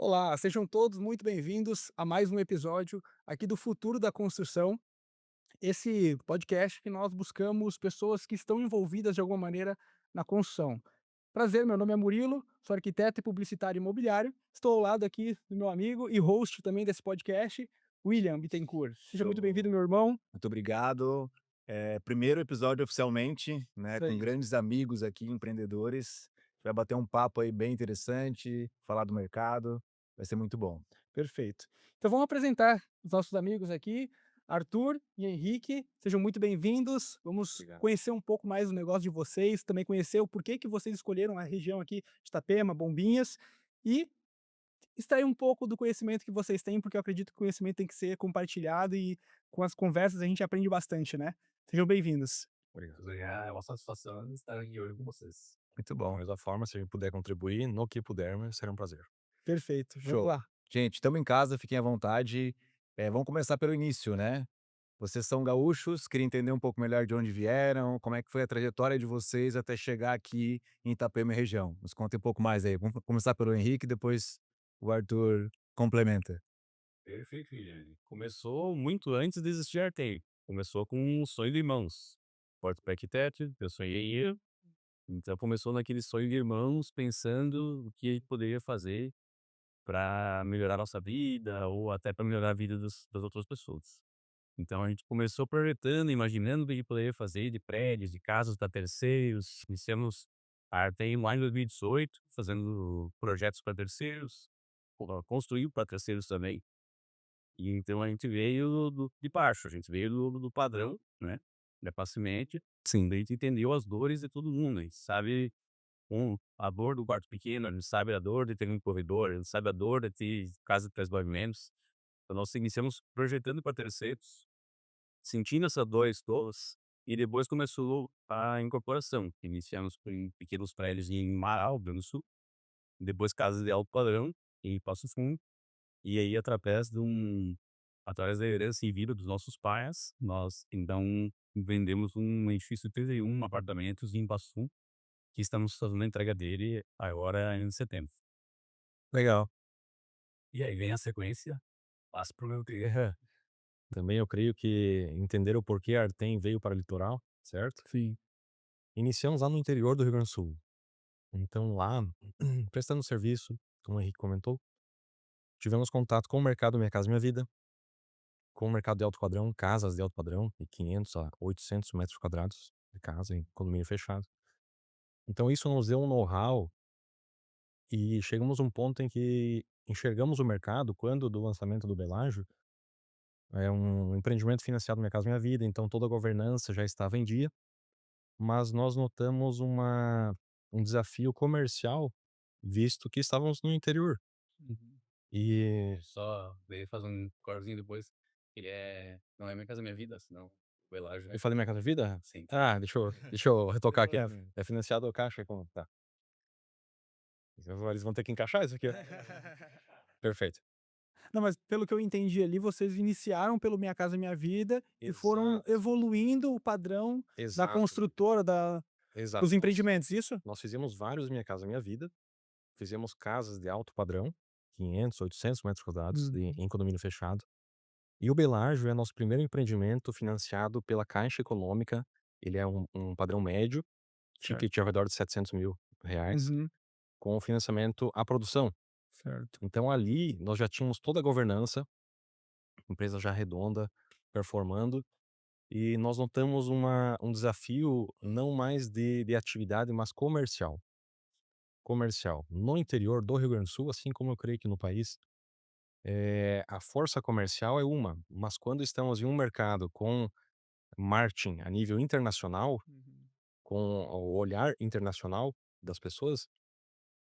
Olá, sejam todos muito bem-vindos a mais um episódio aqui do Futuro da Construção. Esse podcast que nós buscamos pessoas que estão envolvidas de alguma maneira na construção. Prazer, meu nome é Murilo, sou arquiteto e publicitário imobiliário. Estou ao lado aqui do meu amigo e host também desse podcast, William Bittencourt. Seja muito bem-vindo, Show. meu irmão. Muito obrigado. Primeiro episódio oficialmente, né, Isso com aí. grandes amigos aqui, empreendedores. Vai bater um papo aí bem interessante, falar do mercado, vai ser muito bom. Perfeito. Então vamos apresentar os nossos amigos aqui, Arthur e Henrique. Sejam muito bem-vindos. Vamos Obrigado. conhecer um pouco mais do negócio de vocês, também conhecer o porquê que vocês escolheram a região aqui de Itapema, Bombinhas, e extrair um pouco do conhecimento que vocês têm, porque eu acredito que o conhecimento tem que ser compartilhado e com as conversas a gente aprende bastante, né? Sejam bem-vindos. Obrigado. É uma satisfação estar aqui hoje com vocês. Muito bom, da mesma forma, se a gente puder contribuir no que pudermos, será um prazer. Perfeito. Vamos Show. lá. Gente, estamos em casa, fiquem à vontade. Vamos começar pelo início, né? Vocês são gaúchos, queria entender um pouco melhor de onde vieram, como é que foi a trajetória de vocês até chegar aqui em Itapema e região. Nos contem um pouco mais aí. Vamos começar pelo Henrique, depois o Arthur complementa. Perfeito, Guilherme. Começou muito antes de existir Artem. Começou com um sonho de irmãos. Porto para arquiteto, eu sonhei eu. Então começou naquele sonho de irmãos, pensando o que poderia fazer para melhorar a nossa vida ou até para melhorar a vida das outras pessoas. Então a gente começou projetando, imaginando o que poderia fazer de prédios, de casas para terceiros. Iniciamos a Artem lá em 2018, fazendo projetos para terceiros, construiu para terceiros também. E então a gente veio de baixo, a gente veio do padrão, né, da classe média. Sim. A gente entendeu as dores de todo mundo, a gente sabe a dor do quarto pequeno, a gente sabe a dor de ter um corredor, a gente sabe a dor de ter casa de 3 pavimentos. Então nós iniciamos projetando para terceiros, sentindo essas dores todas, e depois começou a incorporação. Iniciamos em pequenos prédios em Marau, Rio Grande do Sul, depois casas de alto padrão em Passo Fundo, e aí através da herança em vida dos nossos pais, nós então vendemos um edifício de 31 apartamentos em Passo Fundo, que estamos fazendo a entrega dele agora em setembro. Legal. E aí vem a sequência, passo pro meu querido. Também eu creio que entender o porquê a Artem veio para o litoral, certo? Sim. Iniciamos lá no interior do Rio Grande do Sul. Então lá, prestando serviço, como o Henrique comentou, tivemos contato com o mercado Minha Casa Minha Vida, com o mercado de alto padrão, casas de alto padrão, de 500 a 800 metros quadrados de casa em condomínio fechado. Então isso nos deu um know-how e chegamos a um ponto em que enxergamos o mercado quando do lançamento do Belágio. É um empreendimento financiado Minha Casa Minha Vida, então toda a governança já estava em dia, mas nós notamos um desafio comercial, visto que estávamos no interior. Uhum. E Só daí faz um cortezinho depois, ele não é Minha Casa Minha Vida, senão o Elágio eu falei Minha Casa Minha Vida? sim. Ah, deixa eu retocar aqui. É financiado ao Caixa Econômica, tá. Então eles vão ter que encaixar isso aqui, ó. Perfeito. Não, mas pelo que eu entendi ali, vocês iniciaram pelo Minha Casa Minha Vida e foram Exato, evoluindo o padrão da exato, construtora, exato. dos empreendimentos, isso? Nós fizemos vários Minha Casa Minha Vida, fizemos casas de alto padrão, 500, 800 metros quadrados, Uhum. em condomínio fechado. E o Belágio é nosso primeiro empreendimento financiado pela Caixa Econômica. Ele é um padrão médio, Certo. ticket ao redor de R$ 700.000, Uhum. com o financiamento à produção. Certo. Então ali nós já tínhamos toda a governança, empresa já redonda, performando, e nós notamos um desafio não mais de atividade, mas comercial. Comercial. No interior do Rio Grande do Sul, assim como eu creio que no país, a força comercial é uma, mas quando estamos em um mercado com marketing a nível internacional, Uhum. com o olhar internacional das pessoas,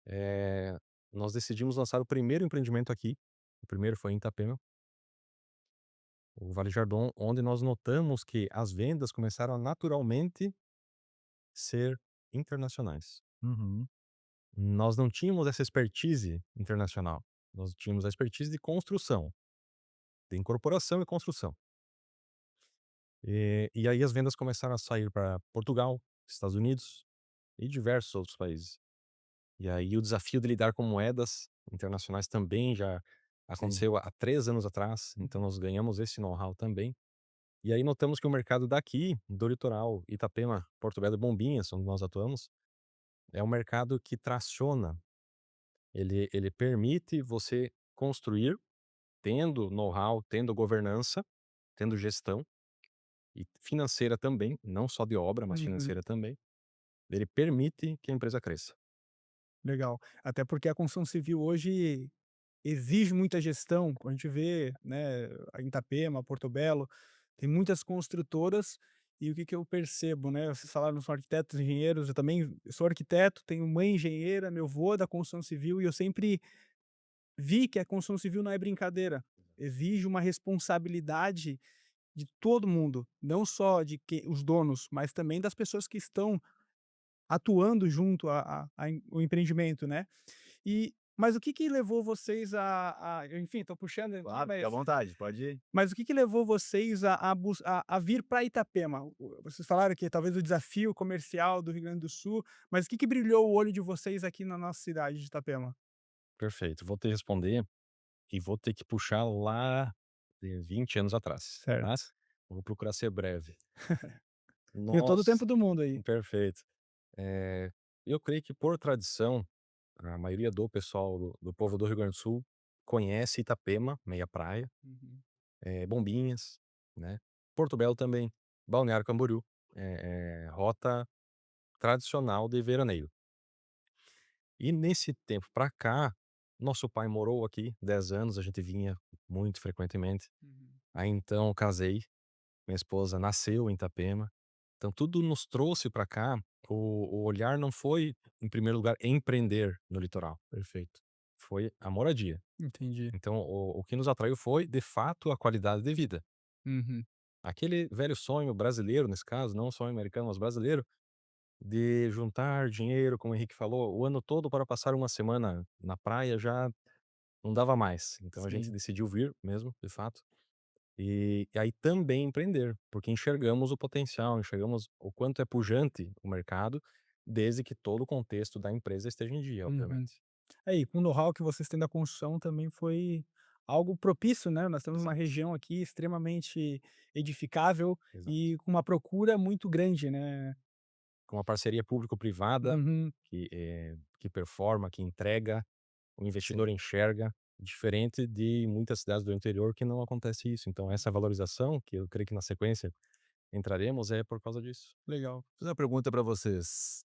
eh, nós decidimos lançar o primeiro empreendimento aqui. O primeiro foi em Itapema, o Vale Jardom, onde nós notamos que as vendas começaram a naturalmente ser internacionais. Uhum. Nós não tínhamos essa expertise internacional. Nós tínhamos a expertise de construção, de incorporação e construção. E aí as vendas começaram a sair para Portugal, Estados Unidos e diversos outros países. E aí o desafio de lidar com moedas internacionais também já Sim. aconteceu há 3 anos atrás, então nós ganhamos esse know-how também. E aí notamos que o mercado daqui, do litoral, Itapema, Porto Belo e Bombinhas, onde nós atuamos, é um mercado que traciona, ele permite você construir tendo know-how, tendo governança, tendo gestão e financeira também, não só de obra, mas Uhum. financeira também. Ele permite que a empresa cresça. Legal. Até porque a construção civil hoje exige muita gestão. A gente vê, né, a Itapema, Porto Belo, tem muitas construtoras e o que que eu percebo, né? Vocês falaram são arquitetos, engenheiros, eu também sou arquiteto, tenho mãe engenheira, meu avô é da construção civil e eu sempre vi que a construção civil não é brincadeira. Exige uma responsabilidade de todo mundo, não só de que os donos, mas também das pessoas que estão atuando junto o empreendimento, né. Mas o que que levou vocês enfim, tô puxando aqui, Claro, fique à vontade, pode ir. mas o que que levou vocês a vir para Itapema? Vocês falaram que talvez o desafio comercial do Rio Grande do Sul, mas o que que brilhou o olho de vocês aqui na nossa cidade de Itapema? Perfeito, vou te responder e vou ter que puxar lá de 20 anos atrás, tá? Certo. Vou procurar ser breve. Tenho todo o Nós tempo do mundo aí. Perfeito. Eh, eu creio que por tradição, a maioria do pessoal do povo do Rio Grande do Sul conhece Itapema, meia praia, Uhum. Bombinhas, né, Porto Belo também, Balneário Camboriú, rota tradicional de veraneio. E nesse tempo pra cá, nosso pai morou aqui 10 anos, a gente vinha muito frequentemente. Uhum. Aí então casei, minha esposa nasceu em Itapema, então tudo nos trouxe pra cá, o olhar não foi, em primeiro lugar, empreender no litoral, Perfeito. foi a moradia. Entendi. Então o que nos atraiu foi, de fato, a qualidade de vida. Uhum. Aquele velho sonho brasileiro, nesse caso, não só americano, mas brasileiro, de juntar dinheiro, como o Henrique falou, o ano todo para passar uma semana na praia já não dava mais. Então a gente Sim. decidiu vir mesmo, de fato. E aí também empreender, porque enxergamos o potencial, enxergamos o quanto é pujante o mercado, desde que todo o contexto da empresa esteja em dia, Uhum. obviamente. É, e com o know-how que vocês têm da construção também foi algo propício, né, nós temos uma Exato, região aqui extremamente edificável exato. e com uma procura muito grande, né. Com uma parceria público-privada Uhum. que performa, que entrega, o Sim. investidor enxerga, diferente de muitas cidades do interior que não acontece isso. Então essa valorização, que eu creio que na sequência entraremos, é por causa disso. Legal. Vou fazer uma pergunta para vocês.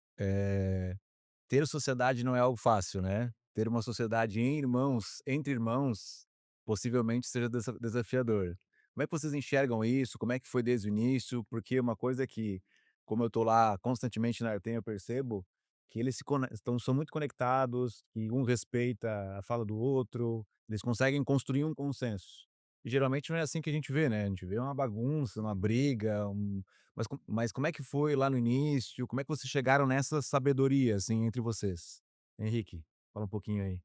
Ter sociedade não é algo fácil, né? Ter uma sociedade em irmãos, entre irmãos, possivelmente seja desafiador. Como é que vocês enxergam isso? Como é que foi desde o início? Porque uma coisa que, como eu tô lá constantemente na Artem, eu percebo que eles são muito conectados, que um respeita a fala do outro, eles conseguem construir um consenso. E geralmente não é assim que a gente vê, né? A gente vê uma bagunça, uma briga, mas como é que foi lá no início? Como é que vocês chegaram nessa sabedoria, assim, entre vocês? Henrique, fala um pouquinho aí.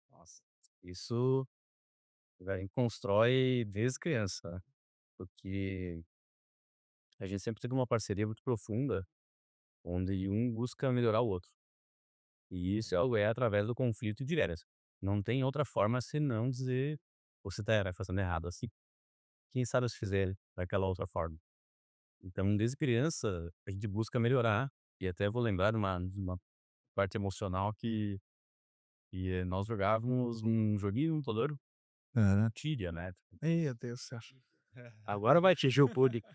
Nossa, isso, velho, constrói desde criança, né, porque a gente sempre teve uma parceria muito profunda, onde um busca melhorar o outro. E isso é através do conflito de ideias. Não tem outra forma senão dizer: "Você tá fazendo errado assim, quem sabe se fizer daquela outra forma". Então, desde criança, a gente busca melhorar, e até vou lembrar de uma parte emocional que nós jogávamos um joguinho no computador, Aham. Tibia, né. Meu Deus do céu. Agora vai atingir o público.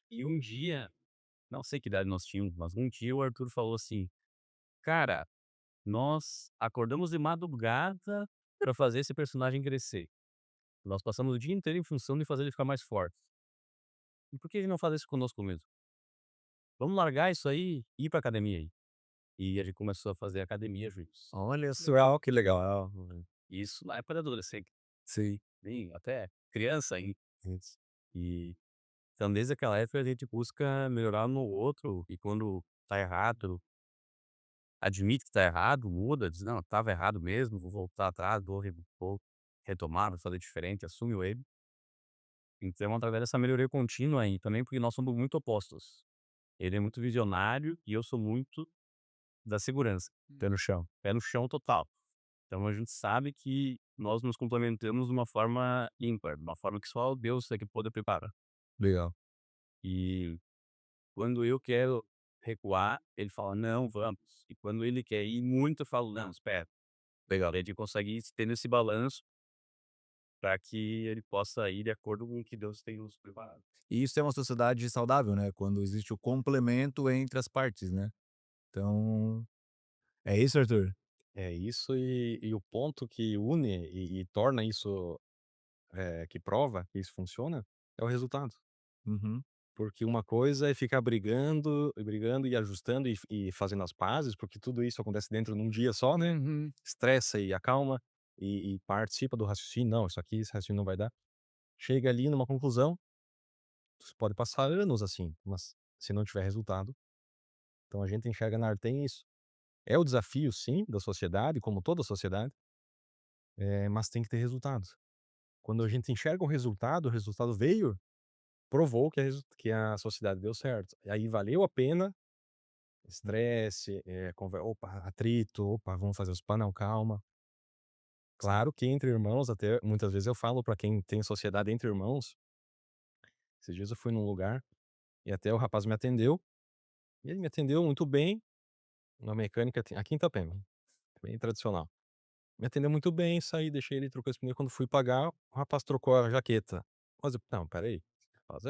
E um dia, não sei que idade nós tínhamos, mas um dia o Arthur falou assim: "Cara, nós acordamos de madrugada pra fazer esse personagem crescer. Nós passamos o dia inteiro em função de fazer ele ficar mais forte. E por que ele não faz isso conosco mesmo? Vamos largar isso aí e ir pra academia aí". E a gente começou a fazer academia juntos. Olha só. Legal. Que legal. Isso na época da adolescência, Sim. bem até criança ainda. Isso. E então desde aquela época a gente busca melhorar no outro e quando tá errado, admite que tá errado, muda, diz: "Não, estava errado mesmo, vou voltar atrás, vou retomar, vou fazer diferente", assume o erro. Então através dessa melhoria contínua e também porque nós somos muito opostos. Ele é muito visionário e eu sou muito da segurança, pé no chão total. Então a gente sabe que nós nos complementamos de uma forma ímpar, de uma forma que só Deus é que pode preparar. Legal. E quando eu quero recuar, ele fala: "Não, vamos". E quando ele quer ir muito, eu falo: "Não, espera". Legal. A gente consegue ir tendo esse balanço para que ele possa ir de acordo com o que Deus tem nos preparado. E isso é uma sociedade saudável, né, quando existe o complemento entre as partes, né. Então é isso, Arthur? É isso, e o ponto que une e torna isso, que prova que isso funciona, é o resultado. Uhum. Porque uma coisa é ficar brigando e ajustando e fazendo as pazes, porque tudo isso acontece dentro de um dia só, né. Uhum. Estressa e acalma, e participa do raciocínio: "Não, isso aqui, esse raciocínio não vai dar". Chega ali numa conclusão, você pode passar anos assim, mas se não tiver resultado, então a gente enxerga na Arte isso. É o desafio sim, da sociedade, como toda sociedade, mas tem que ter resultado. Quando a gente enxerga o resultado veio, provou que a sociedade deu certo. E aí valeu a pena estresse, opa, atrito, opa, vamos fazer os pá, não, calma. Claro que entre irmãos, até muitas vezes eu falo pra quem tem sociedade entre irmãos, esses dias eu fui num lugar e até o rapaz me atendeu, e ele me atendeu muito bem, uma mecânica aqui em Itapema, bem tradicional. Me atendeu muito bem, saí, deixei ele, trocou esse pneu, quando fui pagar, o rapaz trocou a jaqueta. Mas eu: "Não, espera aí, rapaz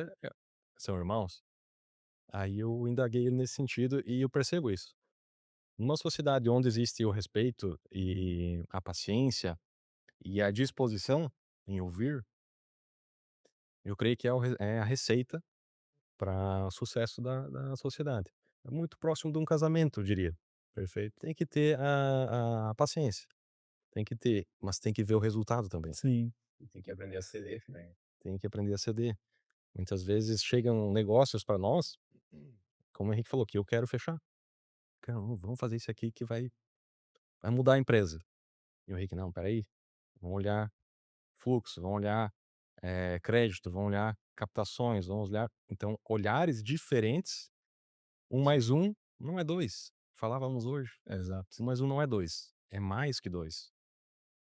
são irmãos?". Aí eu indaguei nesse sentido e eu percebo isso. Numa sociedade onde existe o respeito e a paciência e a disposição em ouvir, eu creio que é a receita para o sucesso da sociedade. É muito próximo de um casamento, eu diria. Perfeito. Tem que ter a paciência, tem que ter, mas tem que ver o resultado também. Sim. Tem que aprender a ceder, né. Tem que aprender a ceder. Muitas vezes chegam negócios para nós, como o Henrique falou, que eu quero fechar. "Cara, vamos fazer isso aqui que vai mudar a empresa". E o Henrique: "Não, espera aí, vamos olhar fluxo, vamos olhar, crédito, vamos olhar captações, vamos olhar". Então, olhares diferentes, um mais um não é 2. Falávamos hoje, Exato. 1 mais um não é 2, é mais que 2.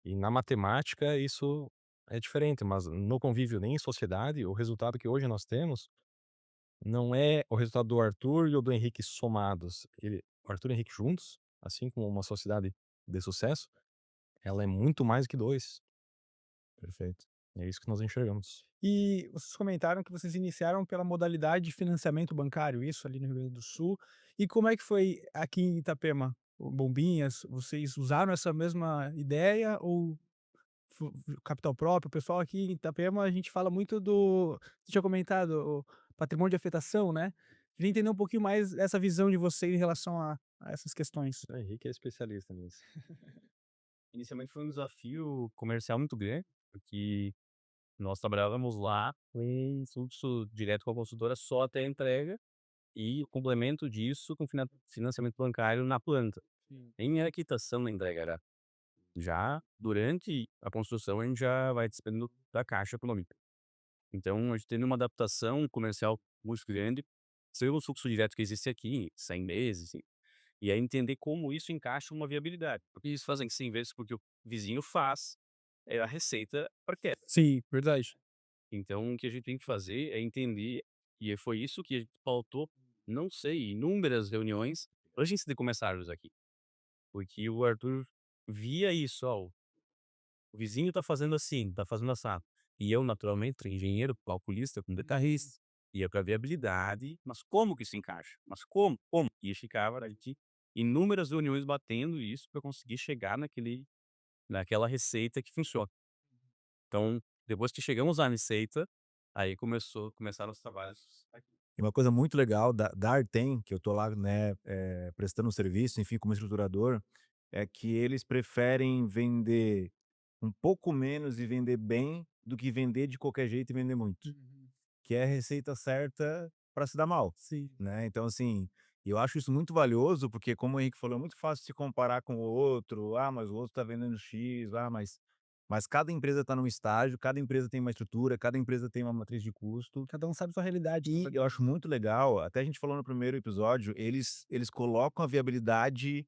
E na matemática isso é diferente, mas no convívio nem em sociedade, o resultado que hoje nós temos não é o resultado do Arthur e o do Henrique somados. O Arthur e o Henrique juntos, assim como uma sociedade de sucesso, ela é muito mais que 2. Perfeito. É isso que nós enxergamos. E vocês comentaram que vocês iniciaram pela modalidade de financiamento bancário, isso ali no Rio Grande do Sul. E como é que foi aqui em Itapema? O Bombinhas, vocês usaram essa mesma ideia ou capital próprio? O pessoal aqui em Itapema, a gente fala muito do, você tinha comentado, o patrimônio de afetação, né? Queria entender um pouquinho mais essa visão de vocês em relação a essas questões. O Henrique é especialista nisso. Inicialmente foi um desafio comercial muito grande, porque nós trabalhávamos lá com fluxo direto com a consultora só até a entrega e o complemento disso com financiamento bancário na planta. Sim. Nem era quitação na entrega, era já durante a construção a gente já vai despendendo da Caixa Econômica. Então a gente tendo uma adaptação comercial muito grande, sem o fluxo direto que existe aqui, 100 meses, e aí entender como isso encaixa uma viabilidade. Porque isso fazem 100 vezes porque o vizinho faz, é a receita para quê. Sim, verdade. Então o que a gente tem que fazer é entender, e foi isso que a gente pautou, não sei, inúmeras reuniões antes de começarmos aqui. Porque o Arthur via isso, ó, o vizinho tá fazendo assim, tá fazendo assado. E eu, naturalmente, engenheiro, calculista, com detalhista, ia para viabilidade, mas como que isso encaixa? Mas como? Como? E ficava a gente inúmeras reuniões batendo isso para conseguir chegar naquela receita que funciona. Então, depois que chegamos à receita, aí começaram os trabalhos aqui. E uma coisa muito legal da Artem, que eu tô lá, né, prestando um serviço, enfim, como estruturador, é que eles preferem vender um pouco menos e vender bem, do que vender de qualquer jeito e vender muito, Uhum. que é a receita certa para se dar mal, Sim. né. Então, assim, eu acho isso muito valioso, porque como o Henrique falou, é muito fácil se comparar com o outro: "Ah, mas o outro tá vendendo X, ah, mas". Mas cada empresa está num estágio, cada empresa tem uma estrutura, cada empresa tem uma matriz de custo. Cada um sabe sua realidade. E eu acho muito legal, até a gente falou no primeiro episódio, eles colocam a viabilidade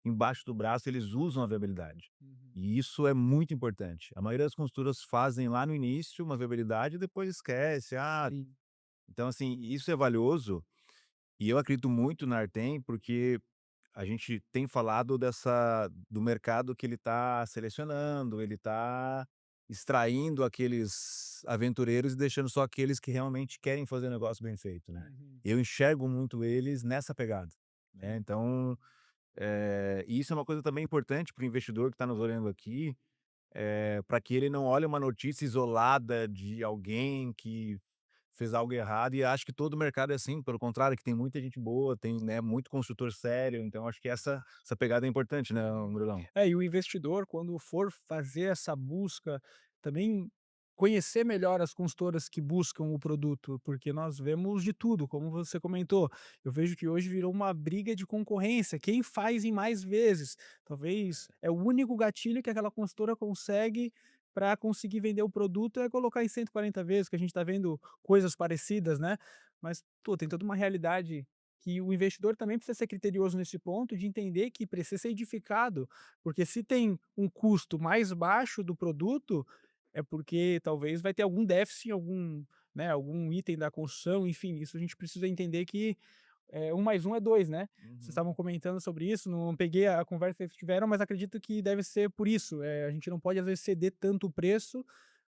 embaixo do braço, eles usam a viabilidade. Uhum. E isso é muito importante. A maioria das consultoras fazem lá no início uma viabilidade e depois esquece. Ah, Sim. então assim, isso é valioso e eu acredito muito na Artem, porque a gente tem falado dessa do mercado que ele está selecionando, ele está extraindo aqueles aventureiros e deixando só aqueles que realmente querem fazer o negócio bem feito, né. Uhum. Eu enxergo muito eles nessa pegada, né, Sim. então, e isso é uma coisa também importante para o investidor que está nos olhando aqui, para que ele não olhe uma notícia isolada de alguém que fez algo errado e acho que todo o mercado é assim, pelo contrário, que tem muita gente boa, tem, né, muito construtor sério, então acho que essa pegada é importante, né, Brunão? É, e o investidor, quando for fazer essa busca, também conhecer melhor as consultoras que buscam o produto, porque nós vemos de tudo, como você comentou. Eu vejo que hoje virou uma briga de concorrência, quem faz em mais vezes. Talvez é o único gatilho que aquela consultora consegue para conseguir vender o produto é colocar em 140 vezes, que a gente está vendo coisas parecidas, né? Mas, pô, tem toda uma realidade que o investidor também precisa ser criterioso nesse ponto de entender que precisa ser edificado, porque se tem um custo mais baixo do produto, é porque talvez vai ter algum déficit em algum, né, algum item da construção, enfim, isso a gente precisa entender que 1 mais 1 é 2, né. Vocês Uhum. estavam comentando sobre isso, não peguei a conversa que vocês tiveram, mas acredito que deve ser por isso, a gente não pode às vezes ceder tanto o preço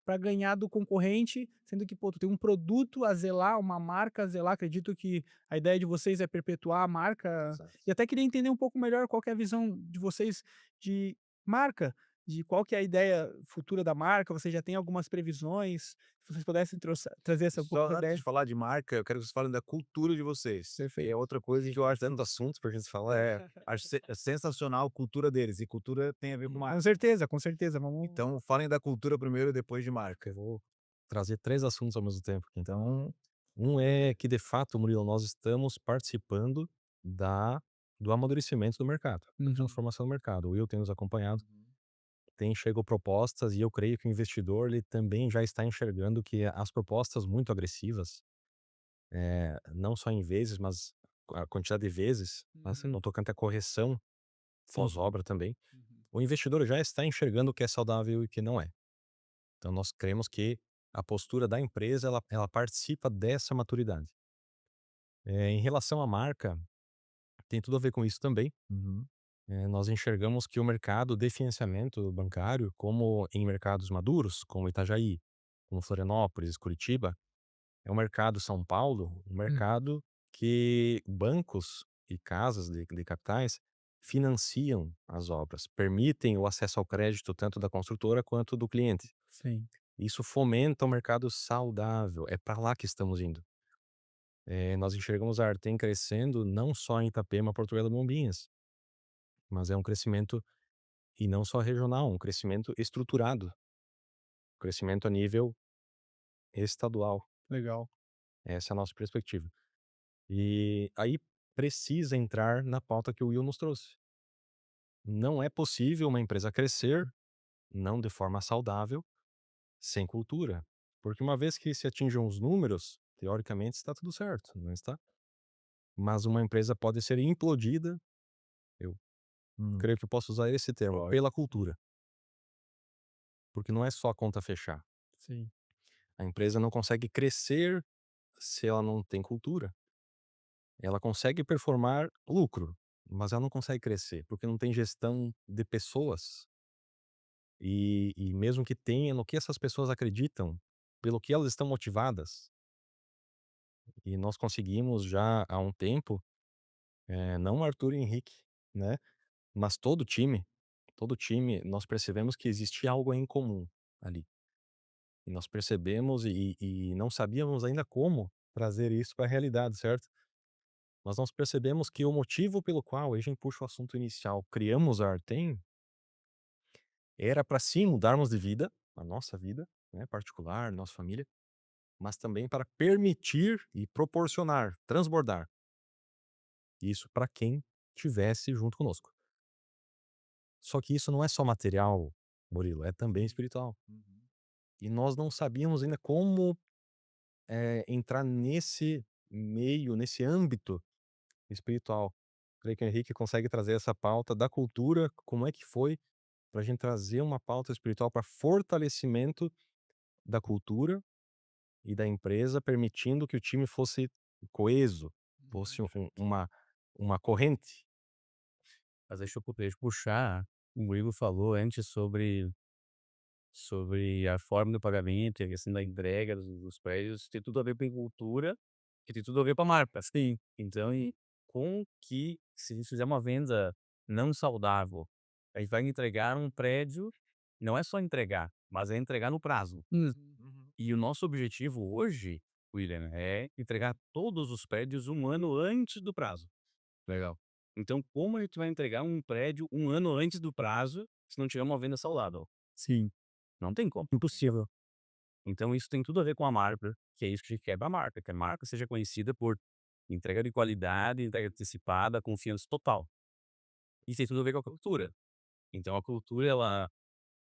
para ganhar do concorrente, sendo que, pô, tu tem um produto a zelar, uma marca a zelar, acredito que a ideia de vocês é perpetuar a marca, Exato. e até queria entender um pouco melhor qual que é a visão de vocês de marca, de qual que é a ideia futura da marca, vocês já têm algumas previsões? Se vocês pudessem trazer essa um pouco Só essa antes ideia. de falar de marca, eu quero que vocês falem da cultura de vocês, que é Perfeito. outra coisa que eu acho Tanto assuntos pra gente falar. acho sensacional a cultura deles, e cultura tem a ver com marca. Com certeza, vamos. Então falem da cultura primeiro e depois de marca. Eu vou trazer 3 assuntos ao mesmo tempo aqui. Então, um é que de fato, Murilo, nós estamos participando da do amadurecimento do mercado, da Uhum. transformação do mercado. O Will tem nos acompanhado, Uhum. tem chegou propostas e eu creio que o investidor ele também já está enxergando que as propostas muito agressivas, não só em vezes, mas a quantidade de vezes, assim, Uhum. não tocante à correção Sim. pós-obra também, Uhum. o investidor já está enxergando o que é saudável e o que não é. Então nós cremos que a postura da empresa ela participa dessa maturidade. Em relação à marca, tem tudo a ver com isso também. Uhum. Nós enxergamos que o mercado de financiamento bancário, como em mercados maduros, como Itajaí, como Florianópolis, Curitiba, é um mercado São Paulo, um Hum. mercado que bancos e casas de capitais financiam as obras, permitem o acesso ao crédito tanto da construtora quanto do cliente. Sim. Isso fomenta um mercado saudável, é para lá que estamos indo. Nós enxergamos a Artem crescendo não só em Itapema, Porto Velho e Bombinhas, mas é um crescimento e não só regional, um crescimento estruturado, crescimento a nível estadual. Legal. Essa é a nossa perspectiva. E aí precisa entrar na pauta que o Will nos trouxe. Não é possível uma empresa crescer, não de forma saudável, sem cultura. Porque uma vez que se atinjam os números, teoricamente está tudo certo, não está? Mas uma empresa pode ser implodida, eu Hum. creio que eu posso usar esse termo, Pode. pela cultura. Porque não é só a conta fechar. Sim. A empresa não consegue crescer se ela não tem cultura. Ela consegue performar lucro, mas ela não consegue crescer, porque não tem gestão de pessoas. E mesmo que tenha, no que essas pessoas acreditam, pelo que elas estão motivadas, e nós conseguimos já há um tempo, não o Arthur e Henrique, né? Mas todo time, nós percebemos que existia algo em comum ali. E nós percebemos e não sabíamos ainda como trazer isso para a realidade, certo? Mas nós percebemos que o motivo pelo qual, aí a gente puxa o assunto inicial, criamos a Artem, era para sim mudarmos de vida, a nossa vida, né, particular, nossa família, mas também para permitir e proporcionar, transbordar isso para quem tivesse junto conosco. Só que isso não é só material, Murilo, é também Sim. espiritual. Uhum. E nós não sabíamos ainda como, entrar nesse meio, nesse âmbito espiritual. Creio que o Henrique consegue trazer essa pauta da cultura, como é que foi para a gente trazer uma pauta espiritual para fortalecimento da cultura e da empresa, permitindo que o time fosse coeso, fosse uma corrente. Mas deixa eu puxar, o Murilo falou antes sobre a forma do pagamento e a questão da entrega dos prédios, tem tudo a ver com cultura, e tem tudo a ver com a marca. Sim. Então com que se a gente fizer uma venda não saudável, a gente vai entregar um prédio, não é só entregar, mas é entregar no prazo. Uhum. E o nosso objetivo hoje, William, é entregar todos os prédios um ano antes do prazo. Legal. Então como a gente vai entregar um prédio um ano antes do prazo, se não tiver uma venda saudável? Sim. Não tem como. Impossível. Então isso tem tudo a ver com a marca, que é isso que a gente quer da marca, que a marca seja conhecida por entrega de qualidade, entrega antecipada, confiança total. Isso tem tudo a ver com a cultura. Então a cultura ela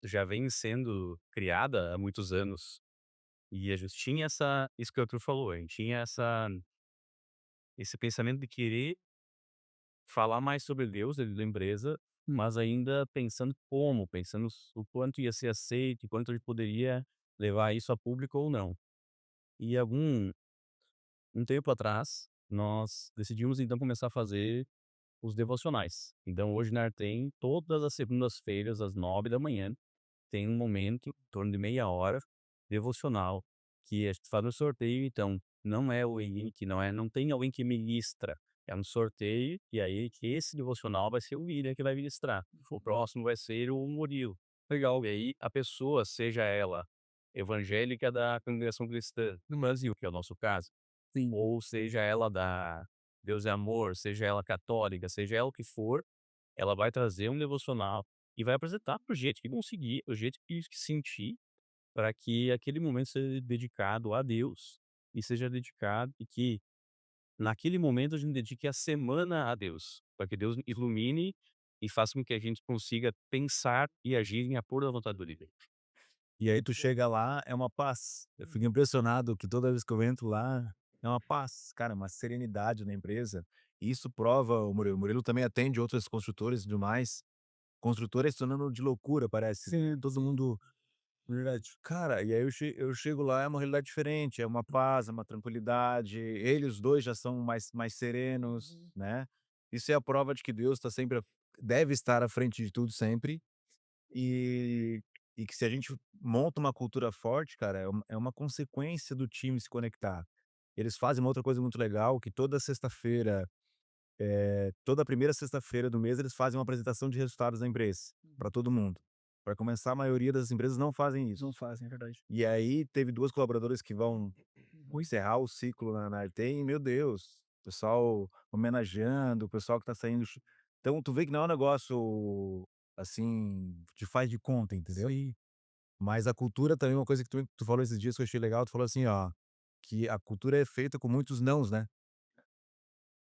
já vem sendo criada há muitos anos, e a gente tinha essa isso que o Arthur falou, a gente tinha esse pensamento de querer falar mais sobre Deus dentro da empresa, mas ainda pensando como, pensando o quanto ia ser aceito, quanto ele poderia levar isso a público ou não. E um tempo atrás, nós decidimos então começar a fazer os devocionais. Então hoje na Artem, todas as segundas-feiras, às 9 da manhã, tem um momento, em torno de meia hora, devocional, que a gente faz um sorteio, então não é o Henrique, não tem alguém que ministra, é um sorteio, e aí que esse devocional vai ser o William que vai ministrar. O próximo vai ser o Murilo. Legal. E aí a pessoa, seja ela evangélica da congregação cristã no Brasil, que é o nosso caso, sim, ou seja ela da Deus é Amor, seja ela católica, seja ela o que for, ela vai trazer um devocional e vai apresentar para o jeito que conseguir, o jeito que sentir, para que aquele momento seja dedicado a Deus e seja dedicado e que naquele momento a gente dedique a semana a Deus, para que Deus ilumine e faça com que a gente consiga pensar e agir em acordo à vontade dele. E aí tu chega lá, é uma paz. Eu fico impressionado que toda vez que eu entro lá, é uma paz, cara, uma serenidade na empresa. E isso prova o Murilo também atende outras construtores e tudo mais. Construtora é sinônimo de loucura, parece. Sim, todo mundo verdade. Cara, e aí eu chego lá, é uma realidade diferente, é uma paz, é uma tranquilidade. Eles 2 já são mais serenos, né. Isso é a prova de que Deus está sempre deve estar à frente de tudo sempre. E e que se a gente monta uma cultura forte, cara, é uma consequência do time se conectar. Eles fazem uma outra coisa muito legal, que toda sexta-feira, toda primeira sexta-feira do mês, eles fazem uma apresentação de resultados da empresa, para todo mundo. Para começar, a maioria das empresas não fazem isso. Não fazem, é verdade. E aí teve 2 colaboradoras que vão encerrar o ciclo na Artem e, meu Deus, o pessoal homenageando, o pessoal que tá saindo então tu vê que não é um negócio, assim, de faz de conta, entendeu? Sim. Mas a cultura também é uma coisa que tu falou esses dias que eu achei legal, tu falou assim, ó, que a cultura é feita com muitos nãos, né.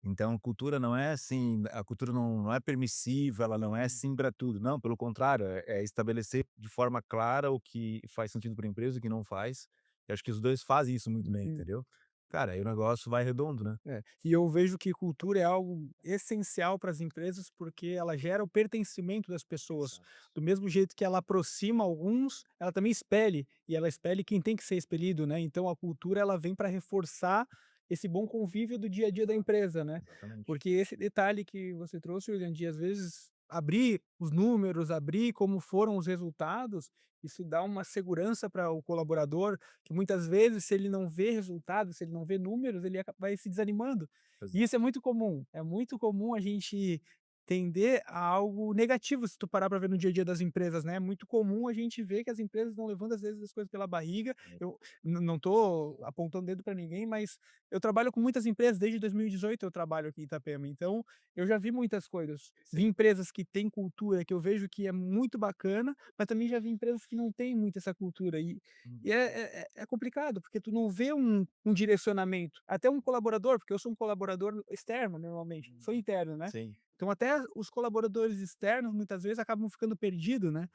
Então cultura não é assim, a cultura não é permissiva, ela não é sim pra tudo, não, pelo contrário, é estabelecer de forma clara o que faz sentido pra empresa e o que não faz. Eu acho que os 2 fazem isso muito bem, entendeu. Cara, aí o negócio vai redondo, né. É, e eu vejo que cultura é algo essencial para as empresas, porque ela gera o pertencimento das pessoas. Exato. Do mesmo jeito que ela aproxima alguns, ela também expele, e ela expele quem tem que ser expelido, né. Então a cultura ela vem para reforçar esse bom convívio do dia a dia da Exato, empresa, né. exatamente. Porque esse detalhe que você trouxe, William, de às vezes abrir os números, abrir como foram os resultados, isso dá uma segurança para o colaborador, que muitas vezes, se ele não vê resultados, se ele não vê números, ele vai se desanimando. E isso é muito comum a gente tender a algo negativo, se tu parar para ver no dia a dia das empresas, né, é muito comum a gente ver que as empresas estão levando, às vezes, as coisas pela barriga. Eu não tô apontando dedo para ninguém, mas eu trabalho com muitas empresas, desde 2018 eu trabalho aqui em Itapema, então eu já vi muitas coisas. Vi empresas que têm cultura, que eu vejo que é muito bacana, mas também já vi empresas que não têm muito essa cultura e é complicado, porque tu não vê um direcionamento. Até um colaborador, porque eu sou um colaborador externo normalmente, sou interno, né. Sim. Então até os colaboradores externos muitas vezes acabam ficando perdido, né.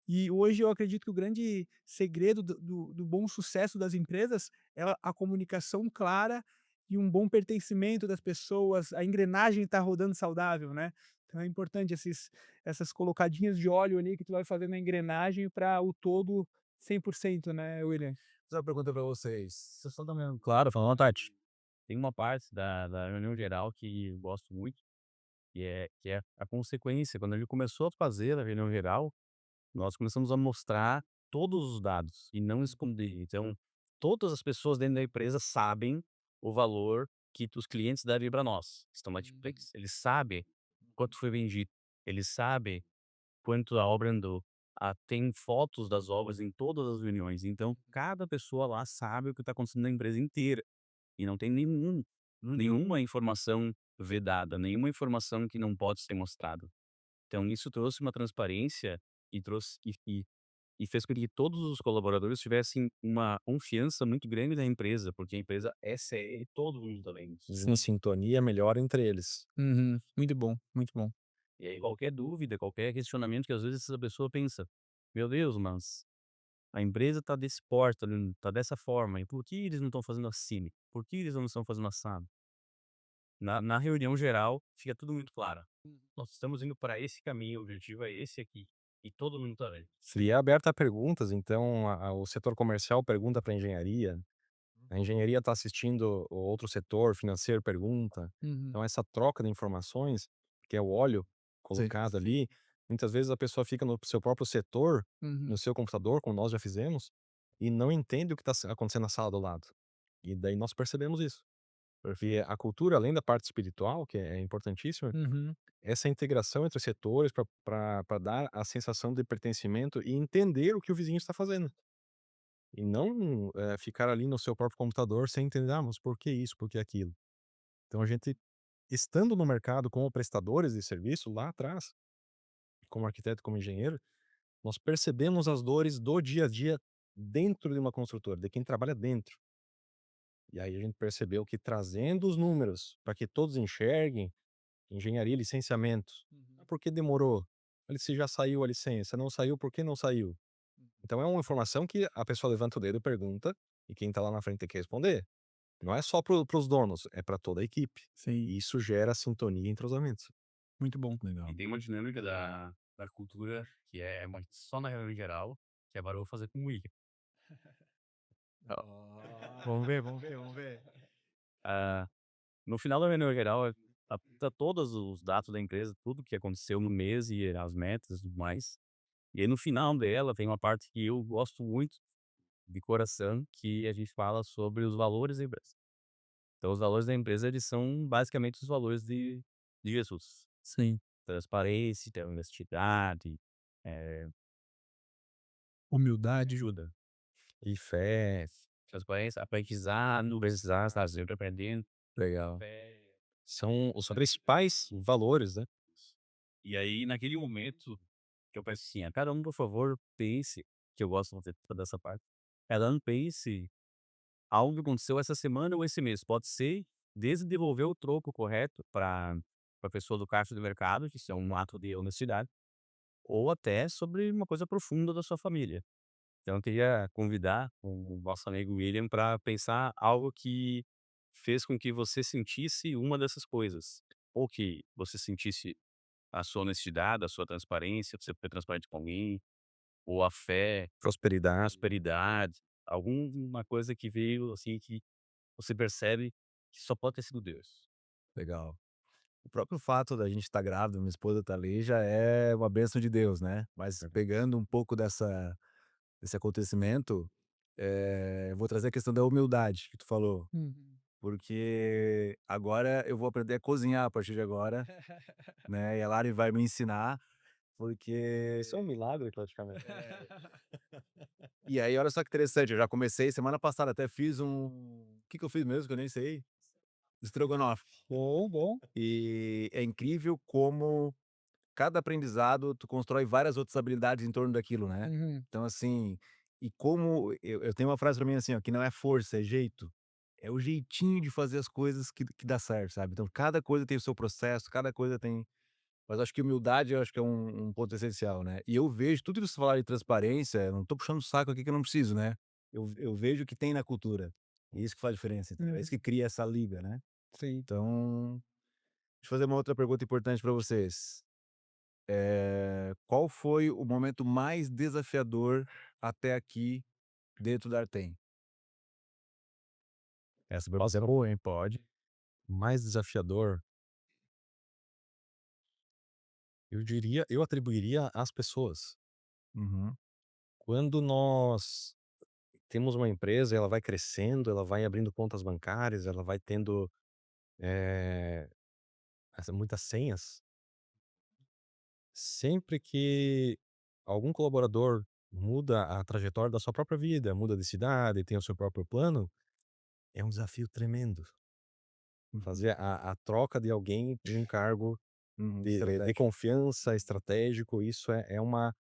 E hoje eu acredito que o grande segredo do bom sucesso das empresas é a comunicação clara e um bom pertencimento das pessoas, a engrenagem está rodando saudável, né. Então é importante essas colocadinhas de óleo ali que tu vai fazendo na engrenagem para o todo 100%, né, William? Fazer uma pergunta pra vocês. Vocês estão também Claro, falando à vontade. Tem uma parte da reunião geral que eu gosto muito, que é a consequência. Quando a gente começou a fazer a reunião geral, nós começamos a mostrar todos os dados e não esconder. Então, todas as pessoas dentro da empresa sabem o valor que os clientes devem para nós. Estão na Netflix, eles sabem quanto foi vendido, eles sabem quanto a obra andou. Ah, tem fotos das obras em todas as reuniões. Então, cada pessoa lá sabe o que está acontecendo na empresa inteira. E não tem nenhuma informação vedada, nenhuma informação que não pode ser mostrada. Então isso trouxe uma transparência e trouxe e fez com que todos os colaboradores tivessem uma confiança muito grande na empresa, porque a empresa é séria e todo mundo também. Em sintonia melhor entre eles. Uhum. Muito bom, muito bom. E aí qualquer dúvida, qualquer questionamento que às vezes essa pessoa pensa: "Meu Deus, mas a empresa está desse porte, tá dessa forma, e por que eles não estão fazendo assim? Por que eles não estão fazendo assado?" Na reunião geral, fica tudo muito claro. Nós estamos indo para esse caminho, o objetivo é esse aqui. E todo mundo tá vendo. Seria aberto a perguntas, então o setor comercial pergunta para a engenharia, a engenharia está assistindo o outro setor financeiro pergunta. Uhum. Então essa troca de informações, que é o óleo Sim. colocado ali, muitas vezes a pessoa fica no seu próprio setor, no Uhum. seu computador, como nós já fizemos, e não entende o que está acontecendo na sala do lado. E daí nós percebemos isso. Porque a cultura, além da parte espiritual, que é importantíssima, Uhum. essa integração entre os setores para dar a sensação de pertencimento e entender o que o vizinho está fazendo. E não, ficar ali no seu próprio computador sem entender: "Ah, mas por que isso? Por que aquilo?". Então a gente, estando no mercado como prestadores de serviço lá atrás, como arquiteto, como engenheiro, nós percebemos as dores do dia a dia dentro de uma construtora, de quem trabalha dentro. E aí a gente percebeu que trazendo os números para que todos enxerguem, engenharia e licenciamento. "Ah, por que demorou?". "Olha, se já saiu a licença, não saiu, por que não saiu?". Então é uma informação que a pessoa levanta o dedo e pergunta, e quem está lá na frente tem que responder. Não é só para os donos, é para toda a equipe. Sim, E isso gera sintonia e entrosamento. muito bom. E Legal. tem uma dinâmica da cultura que é uma só na reunião geral, que agora eu vou fazer com o William. Vamos ver, vamos ver, vamos ver. Ah, no final da reunião geral, tá todos os dados da empresa, tudo que aconteceu no mês e as metas e tudo mais. E aí no final dela tem uma parte que eu gosto muito de coração, que a gente fala sobre os valores da empresa. Então os valores da empresa, eles são basicamente os valores de Jesus. Sim. Transparência, então honestidade, eh, Humildade. ajuda. E fé, Transparência, aprendizado, precisar estar sempre aprendendo. Legal. Fé. são os principais valores, né. E aí, naquele momento, que eu peço assim: "A cada um, por favor, pense", que eu gosto muito dessa parte. Cada um pense algo que aconteceu essa semana ou esse mês. Pode ser desde devolver o troco correto para a pessoa do caixa do mercado, que isso é um ato de honestidade, ou até sobre uma coisa profunda da sua família. Então eu queria convidar o nosso amigo William para pensar algo que fez com que você sentisse uma dessas coisas, ou que você sentisse a sua honestidade, a sua transparência, você foi transparente com alguém, ou a fé, Prosperidade. prosperidade, alguma coisa que veio, assim, que você percebe que só pode ter sido Deus. Legal. O próprio fato da gente estar grávida, minha esposa tá ali, já é uma bênção de Deus, né. Mas pegando um pouco desse acontecimento, eu vou trazer a questão da humildade que tu falou, Uhum. porque agora eu vou aprender a cozinhar a partir de agora, né, e a Lari vai me ensinar, Isso é um porque milagre praticamente. e aí olha só que interessante, eu já comecei semana passada, até fiz o que que eu fiz mesmo que eu nem sei? Estrogonofe. Bom, bom. E é incrível como cada aprendizado, tu constrói várias outras habilidades em torno daquilo, né. Uhum. Então assim, e como eu tenho uma frase pra mim assim, ó, que não é força, é jeito. É o jeitinho de fazer as coisas que dá certo, sabe. Então cada coisa tem o seu processo, cada coisa tem Mas acho que humildade, eu acho que é um ponto essencial, né. E eu vejo tudo que você falar de transparência, eu não tô puxando o saco aqui que eu não preciso, né. Eu vejo que tem na cultura. E isso que faz diferença, entendeu. É É, isso que cria essa liga, né. sim. Então, deixa eu fazer uma outra pergunta importante pra vocês. Qual foi o momento mais desafiador até aqui dentro da Artem? Essa pergunta é boa, hein, pode. Mais desafiador, eu atribuiria às pessoas. Uhum, Quando nós temos uma empresa, ela vai crescendo, ela vai abrindo contas bancárias, ela vai tendo, eh, muitas senhas. Sempre que algum colaborador muda a trajetória da sua própria vida, muda de cidade, tem o seu próprio plano, é um desafio tremendo. uhum, Fazer a troca de alguém em um cargo de estratégico. confiança estratégico, isso é uma,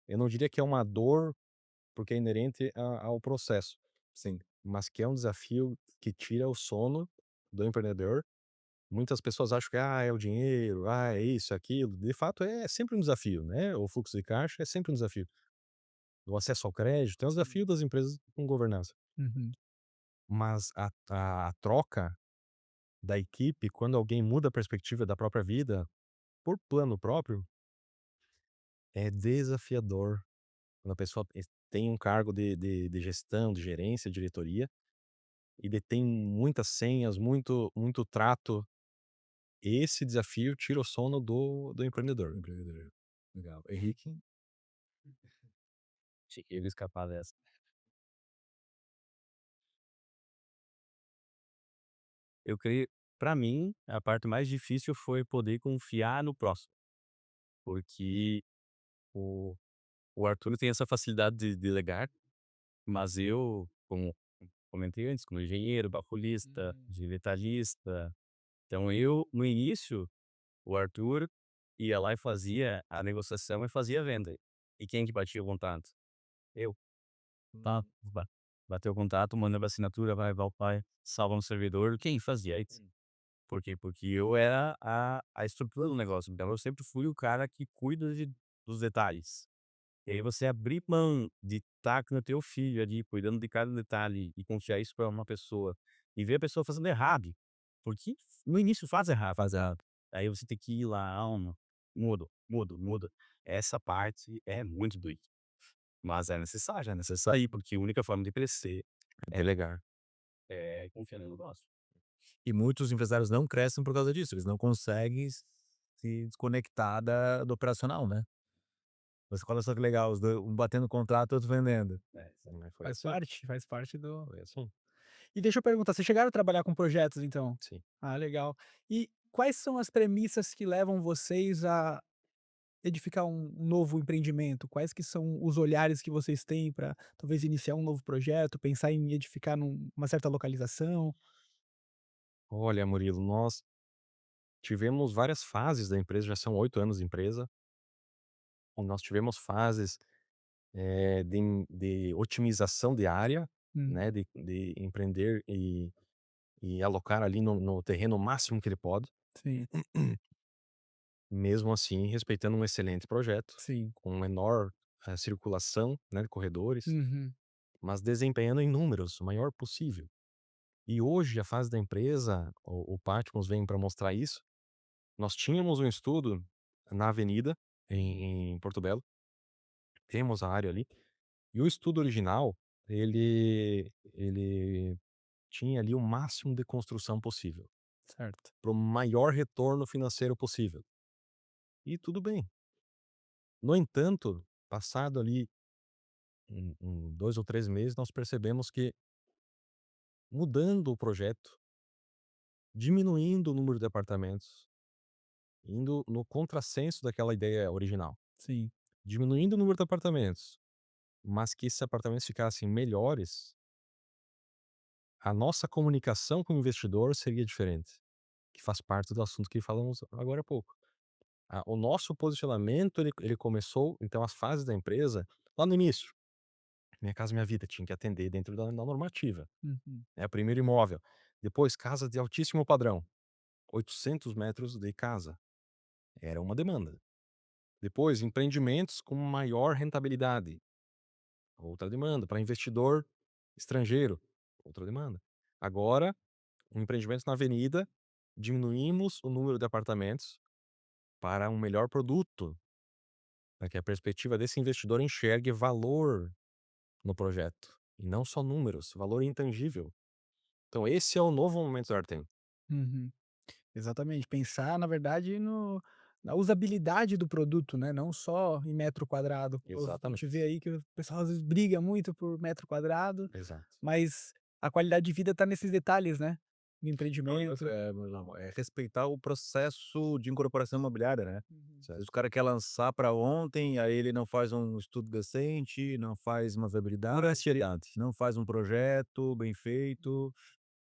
eu não diria que é uma dor, porque é inerente ao processo, Sim. mas que é um desafio que tira o sono do empreendedor. Muitas pessoas acham que, é o dinheiro, é isso, é aquilo. De fato, é sempre um desafio, né? O fluxo de caixa é sempre um desafio. O acesso ao crédito é um Sim. desafio das empresas com governança. Uhum. Mas a troca da equipe, quando alguém muda a perspectiva da própria vida por plano próprio, é desafiador. Quando a pessoa tem um cargo de gestão, de gerência, diretoria, e detém muitas senhas, muito trato, esse desafio tira o sono do empreendedor. Empreendedor. Legal. Henrique? Consegui escapar dessa. Eu creio Para mim, a parte mais difícil foi poder confiar no próximo, porque o o Arthur tem essa facilidade de delegar, mas eu, como comentei antes, como engenheiro, balconista, Hum. de detalhista, então eu, no início, o Arthur ia lá e fazia a negociação e fazia a venda. E quem que batia o contato? Eu. Tá, Hum, bateu o contato, manda pra assinatura, vai o pai, salva no servidor, quem fazia isso? Por quê? Porque eu era a estrutura do negócio, então eu sempre fui o cara que cuida dos detalhes. E aí você abrir mão de estar com o teu filho ali, cuidando de cada detalhe e confiar isso para uma pessoa, e ver a pessoa fazendo errado, porque no início faz errado. Aí você tem que ir lá: "Alma, muda". Essa parte é muito doída, mas é necessário, porque a única forma de crescer é delegar, é confiar no negócio. E muitos empresários não crescem por causa disso, eles não conseguem se desconectar do operacional, né. Você olha só que legal, os 2 um batendo contrato, outro vendendo. Mas foi Faz assim, parte, faz parte do. foi assim. E deixa eu perguntar, vocês chegaram a trabalhar com projetos então? Sim. Ah, legal. E quais são as premissas que levam vocês a edificar um novo empreendimento? Quais que são os olhares que vocês têm para talvez iniciar um novo projeto, pensar em edificar numa certa localização? Olha, Murilo, nós tivemos várias fases da empresa, já são 8 anos de empresa, onde nós tivemos fases, de otimização de área, Hum, né, de empreender e alocar ali no terreno o máximo que ele pode, sim, mesmo assim respeitando um excelente projeto, sim. com menor, circulação, né, de corredores, Uhum, mas desempenhando em números o maior possível. E hoje a fase da empresa, o Patmos vem para mostrar isso. Nós tínhamos um estudo na avenida, em Porto Belo, temos a área ali, e o estudo original, ele tinha ali o máximo de construção possível, certo. para o maior retorno financeiro possível. E tudo bem. No entanto, passado ali 2 ou 3 meses, nós percebemos que, mudando o projeto, diminuindo o número de apartamentos, indo no contrassenso daquela ideia original, Sim. diminuindo o número de apartamentos, mas que esses apartamentos ficassem melhores, a nossa comunicação com o investidor seria diferente, que faz parte do assunto que falamos agora há pouco. O nosso posicionamento, ele começou, então, as fases da empresa lá no início. Minha Casa Minha Vida tinha que atender dentro da normativa, Uhum, né, primeiro imóvel, depois casa de altíssimo padrão, 800 metros de casa, Era uma demanda. Depois, empreendimentos com maior rentabilidade, outra demanda. Para investidor estrangeiro, outra demanda. Agora, um empreendimento na avenida, diminuímos o número de apartamentos para um melhor produto, para que a perspectiva desse investidor enxergue valor no projeto, e não só números, valor intangível. Então esse é o novo momento do Artem. Uhum. Exatamente, pensar na verdade no na usabilidade do produto, né, não só em metro quadrado. Pô, a gente vê Exatamente. aí que o pessoal às vezes briga muito por metro quadrado, Exato. mas a qualidade de vida está nesses detalhes, né, do Não, e empreendimento. outra, não, é respeitar o processo de incorporação imobiliária, né. Uhum. Às vezes o cara quer lançar para ontem, aí ele não faz um estudo decente, não faz uma Pura viabilidade, seriedade. não faz um projeto bem feito,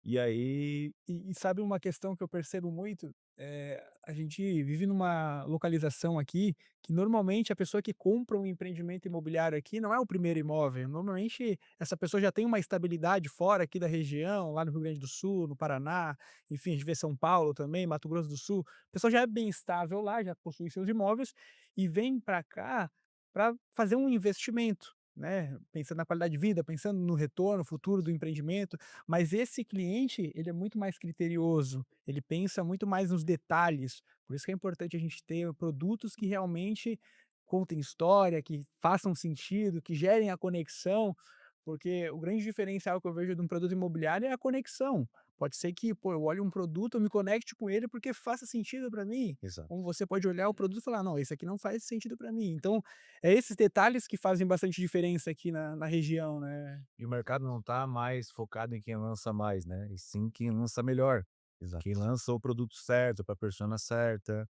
e aí E sabe uma questão que eu percebo muito? A gente vive numa localização aqui que normalmente a pessoa que compra um empreendimento imobiliário aqui não é o primeiro imóvel, normalmente essa pessoa já tem uma estabilidade fora aqui da região, lá no Rio Grande do Sul, no Paraná, enfim, a gente vê São Paulo também, Mato Grosso do Sul, a pessoa já é bem estável lá, já possui seus imóveis e vem para cá para fazer um investimento, né, pensando na qualidade de vida, pensando no retorno futuro do empreendimento. Mas esse cliente, ele é muito mais criterioso, ele pensa muito mais nos detalhes, por isso que é importante a gente ter produtos que realmente contem história, que façam sentido, que gerem a conexão, porque o grande diferencial que eu vejo de um produto imobiliário é a conexão. Pode ser que, pô, eu olhe um produto, eu me conecte com ele porque faça sentido para mim, Exato. como você pode olhar o produto e falar: "Não, esse aqui não faz sentido para mim". Então, é esses detalhes que fazem bastante diferença aqui na região, né. o mercado não está mais focado em quem lança mais, né, e sim quem lança melhor, quem Exato. lança o produto certo, para a persona certa.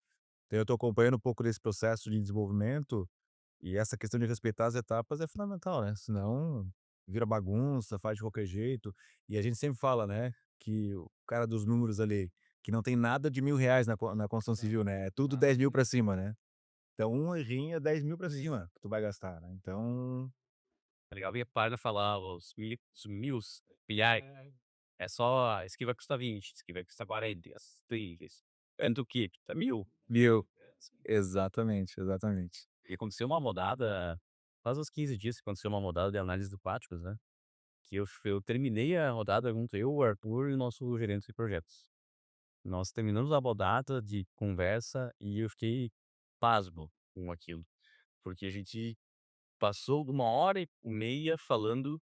Então eu estou acompanhando um pouco desse processo de desenvolvimento, e essa questão de respeitar as etapas é fundamental, né, senão vira bagunça, faz de qualquer jeito. E a gente sempre fala, né, que o cara dos números ali, que não tem nada de R$ 1.000 na construção civil, né, é tudo 10.000 para cima, né. Então um errinho é 10.000 para cima que tu vai gastar, né, então Tá ligado? E para de falar os mios, milhares, é só isso aqui vai custar 20, isso aqui vai custar 40, as 30, quanto que? Tá 1000. 1.000. Exatamente, exatamente. E aconteceu uma rodada, faz uns 15 dias que aconteceu uma rodada de análise do Páticos, né, que eu terminei a rodada junto eu, o Arthur e o nosso gerente de projetos. Nós terminamos a rodada de conversa e eu fiquei pasmo com aquilo, porque a gente passou de 1h30 falando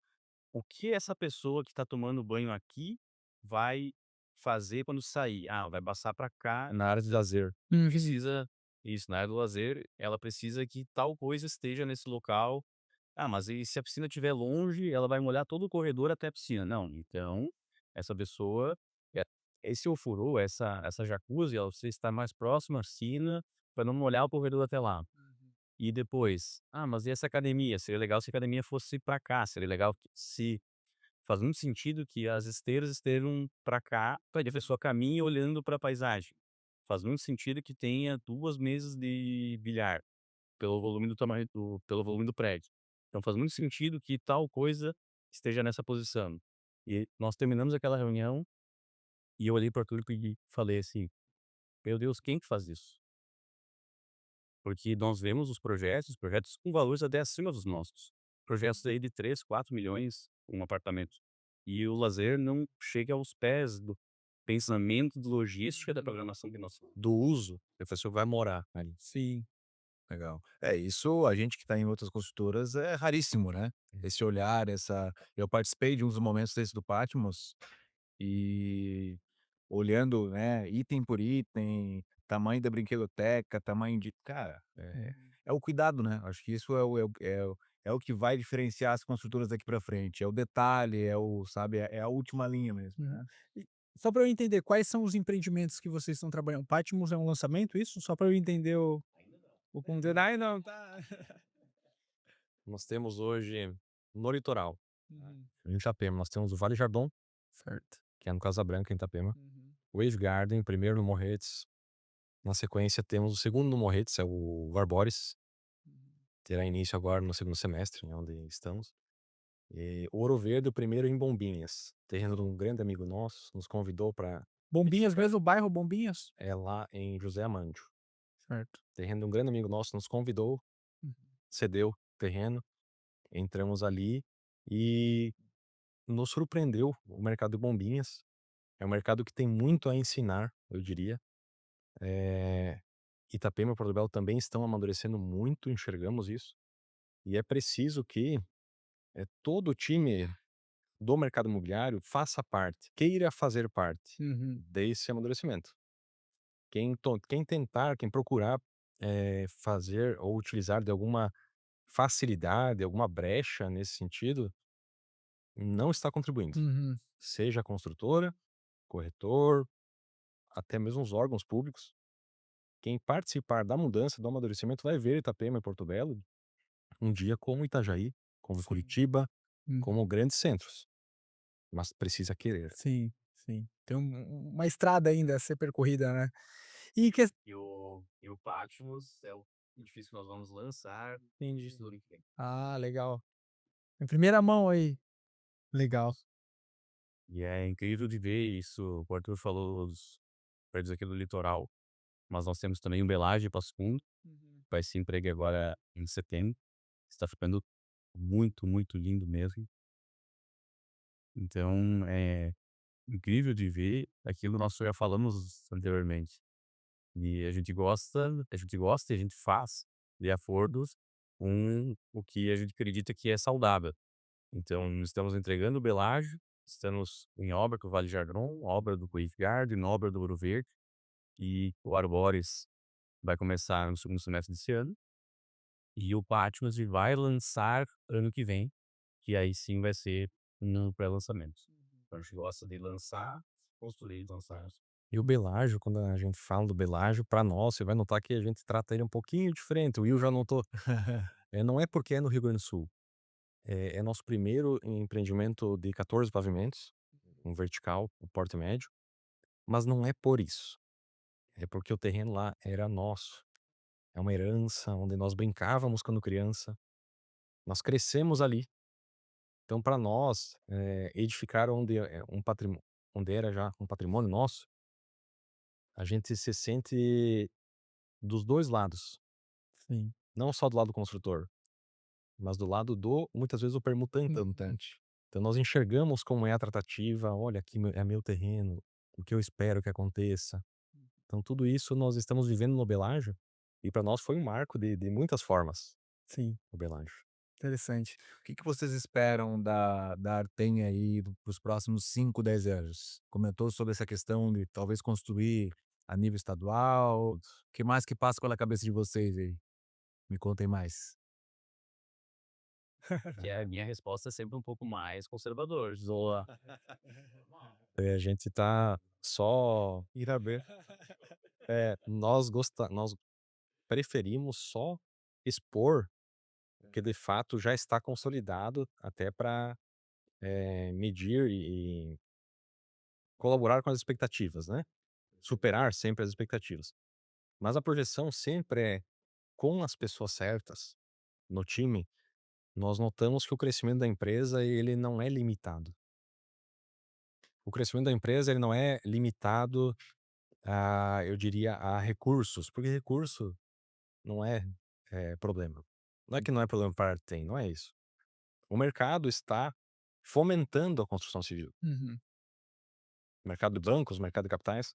o que essa pessoa que está tomando banho aqui vai fazer quando sair. Ah, vai passar para cá, Na área de lazer. Uhum. precisa isso, na área do lazer, ela precisa que tal coisa esteja nesse local. Ah, mas e se a piscina estiver longe, ela vai molhar todo o corredor até a piscina. Não, então essa pessoa, eh, esse ofurô, essa jacuzzi, ela precisa estar mais próxima à piscina para não molhar o corredor até lá. E depois, ah, mas e essa academia? Seria legal se a academia fosse para cá, seria legal se faz muito sentido que as esteiras estejam para cá, para que a pessoa caminhe olhando para a paisagem. Faz muito sentido que tenha 2 mesas de bilhar, pelo volume do prédio. Então faz muito sentido que tal coisa esteja nessa posição. E nós terminamos aquela reunião e eu olhei para o Arthur e falei assim: "Meu Deus, quem que faz isso?" Porque nós vemos os projetos com valores até acima dos nossos. Projetos aí de 3, 4 milhões um apartamento. E o lazer não chega aos pés do pensamento, de logística da programação que nós Do uso, a pessoa vai morar ali. Sim. Legal. É, isso a gente que está em outras construtoras é raríssimo, né. Esse olhar, essa eu participei de uns momentos desse do Patmos, e olhando, né, item por item, tamanho da brinquedoteca, tamanho de cara, é o cuidado, né, acho que isso é o que vai diferenciar as construtoras daqui para frente, é o detalhe, é o sabe, é a última linha mesmo, Uhum. né. E só para eu entender, quais são os empreendimentos que vocês estão trabalhando? Patmos é um lançamento, isso? Só para eu entender o conteúdo. Ai, não, tá. Nós temos hoje no litoral, Uhum. em Itapema, nós temos o Vale Jardim, Certo. que é no Casa Branca, em Itapema. Uhum. O Wave Garden, primeiro no Morretes. Na sequência temos o segundo no Morretes, é o Arbores. Uhum. Terá início agora no segundo semestre, né, onde estamos. E Ouro Verde, o primeiro em Bombinhas. Terreno de um grande amigo nosso, nos convidou para Bombinhas edificar. mesmo, o bairro Bombinhas? É lá em José Amândio. Certo. Terreno de um grande amigo nosso nos convidou, Uhum. cedeu terreno, entramos ali e nos surpreendeu o mercado de Bombinhas. É um mercado que tem muito a ensinar, eu diria. Itapema e Portobello também estão amadurecendo muito, enxergamos isso. E é preciso que todo o time do mercado imobiliário faça parte, queira fazer parte Uhum. desse amadurecimento. Quem tentar, quem procurar fazer ou utilizar de alguma facilidade, alguma brecha nesse sentido, não está contribuindo. Uhum. Seja a construtora, corretor, até mesmo os órgãos públicos. Quem participar da mudança, do amadurecimento, vai ver Itapema e Porto Belo um dia como Itajaí, como Sim. Curitiba, Uhum. como grandes centros, mas precisa querer. Sim, sim. Tem uma estrada ainda a ser percorrida, né. E ques E o Patmos é o edifício que nós vamos lançar Entendi. no ano que vem. Ah, legal. Em primeira mão aí. Legal. E é incrível de ver isso. O Arthur falou os prédios aqui do litoral, mas nós temos também o Belage Passo Fundo, Uhum. vai se entregue agora em setembro. Está ficando muito, muito lindo mesmo. Então, é incrível de ver aquilo que nós já falamos anteriormente. E a gente gosta e a gente faz de acordos com o que a gente acredita que é saudável. Então, estamos entregando o Belágio, estamos em obra com o Vale Jardron, obra do Cliff Garden, obra do Ouro Verde, e o Arboris vai começar no segundo semestre desse ano, e o Patmos vai lançar ano que vem, que aí sim vai ser no pré-lançamento. Então, a gente gosta de lançar, construir e lançar. E o Belágio, quando a gente fala do Belágio, para nós, você vai notar que a gente trata ele um pouquinho diferente. O Will já notou. Não é porque é no Rio Grande do Sul. É nosso primeiro empreendimento de 14 pavimentos, um vertical, um porte médio, mas não é por isso. É porque o terreno lá era nosso. É uma herança onde nós brincávamos quando criança. Nós crescemos ali. Então, para nós, edificar onde era já um patrimônio nosso, a gente se sente dos 2 lados, Sim. não só do lado do construtor, mas do lado do, muitas vezes, o permutante. Uhum. Então nós enxergamos como é a tratativa: "Olha, aqui é meu terreno, o que eu espero que aconteça". Então tudo isso nós estamos vivendo no Belágio, e para nós foi um marco de muitas formas, Sim, o Belágio. interessante. O que que vocês esperam da Artem aí para os próximos 5, 10 anos? Comentou sobre essa questão de talvez construir a nível estadual. O que mais que passa pela cabeça de vocês aí? Me contem mais. Que a minha resposta é sempre um pouco mais conservador. Zoa. A gente tá só Irá ver. nós preferimos só expor o que de fato já está consolidado, até para medir e colaborar com as expectativas, né, superar sempre as expectativas. Mas a projeção sempre é com as pessoas certas no time. Nós notamos que o crescimento da empresa, ele não é limitado. O crescimento da empresa, ele não é limitado a, eu diria, a recursos, porque recurso não é, problema. Não é que não é problema para tem, não é isso. O mercado está fomentando a construção civil, Uhum. o mercado de bancos, o mercado de capitais.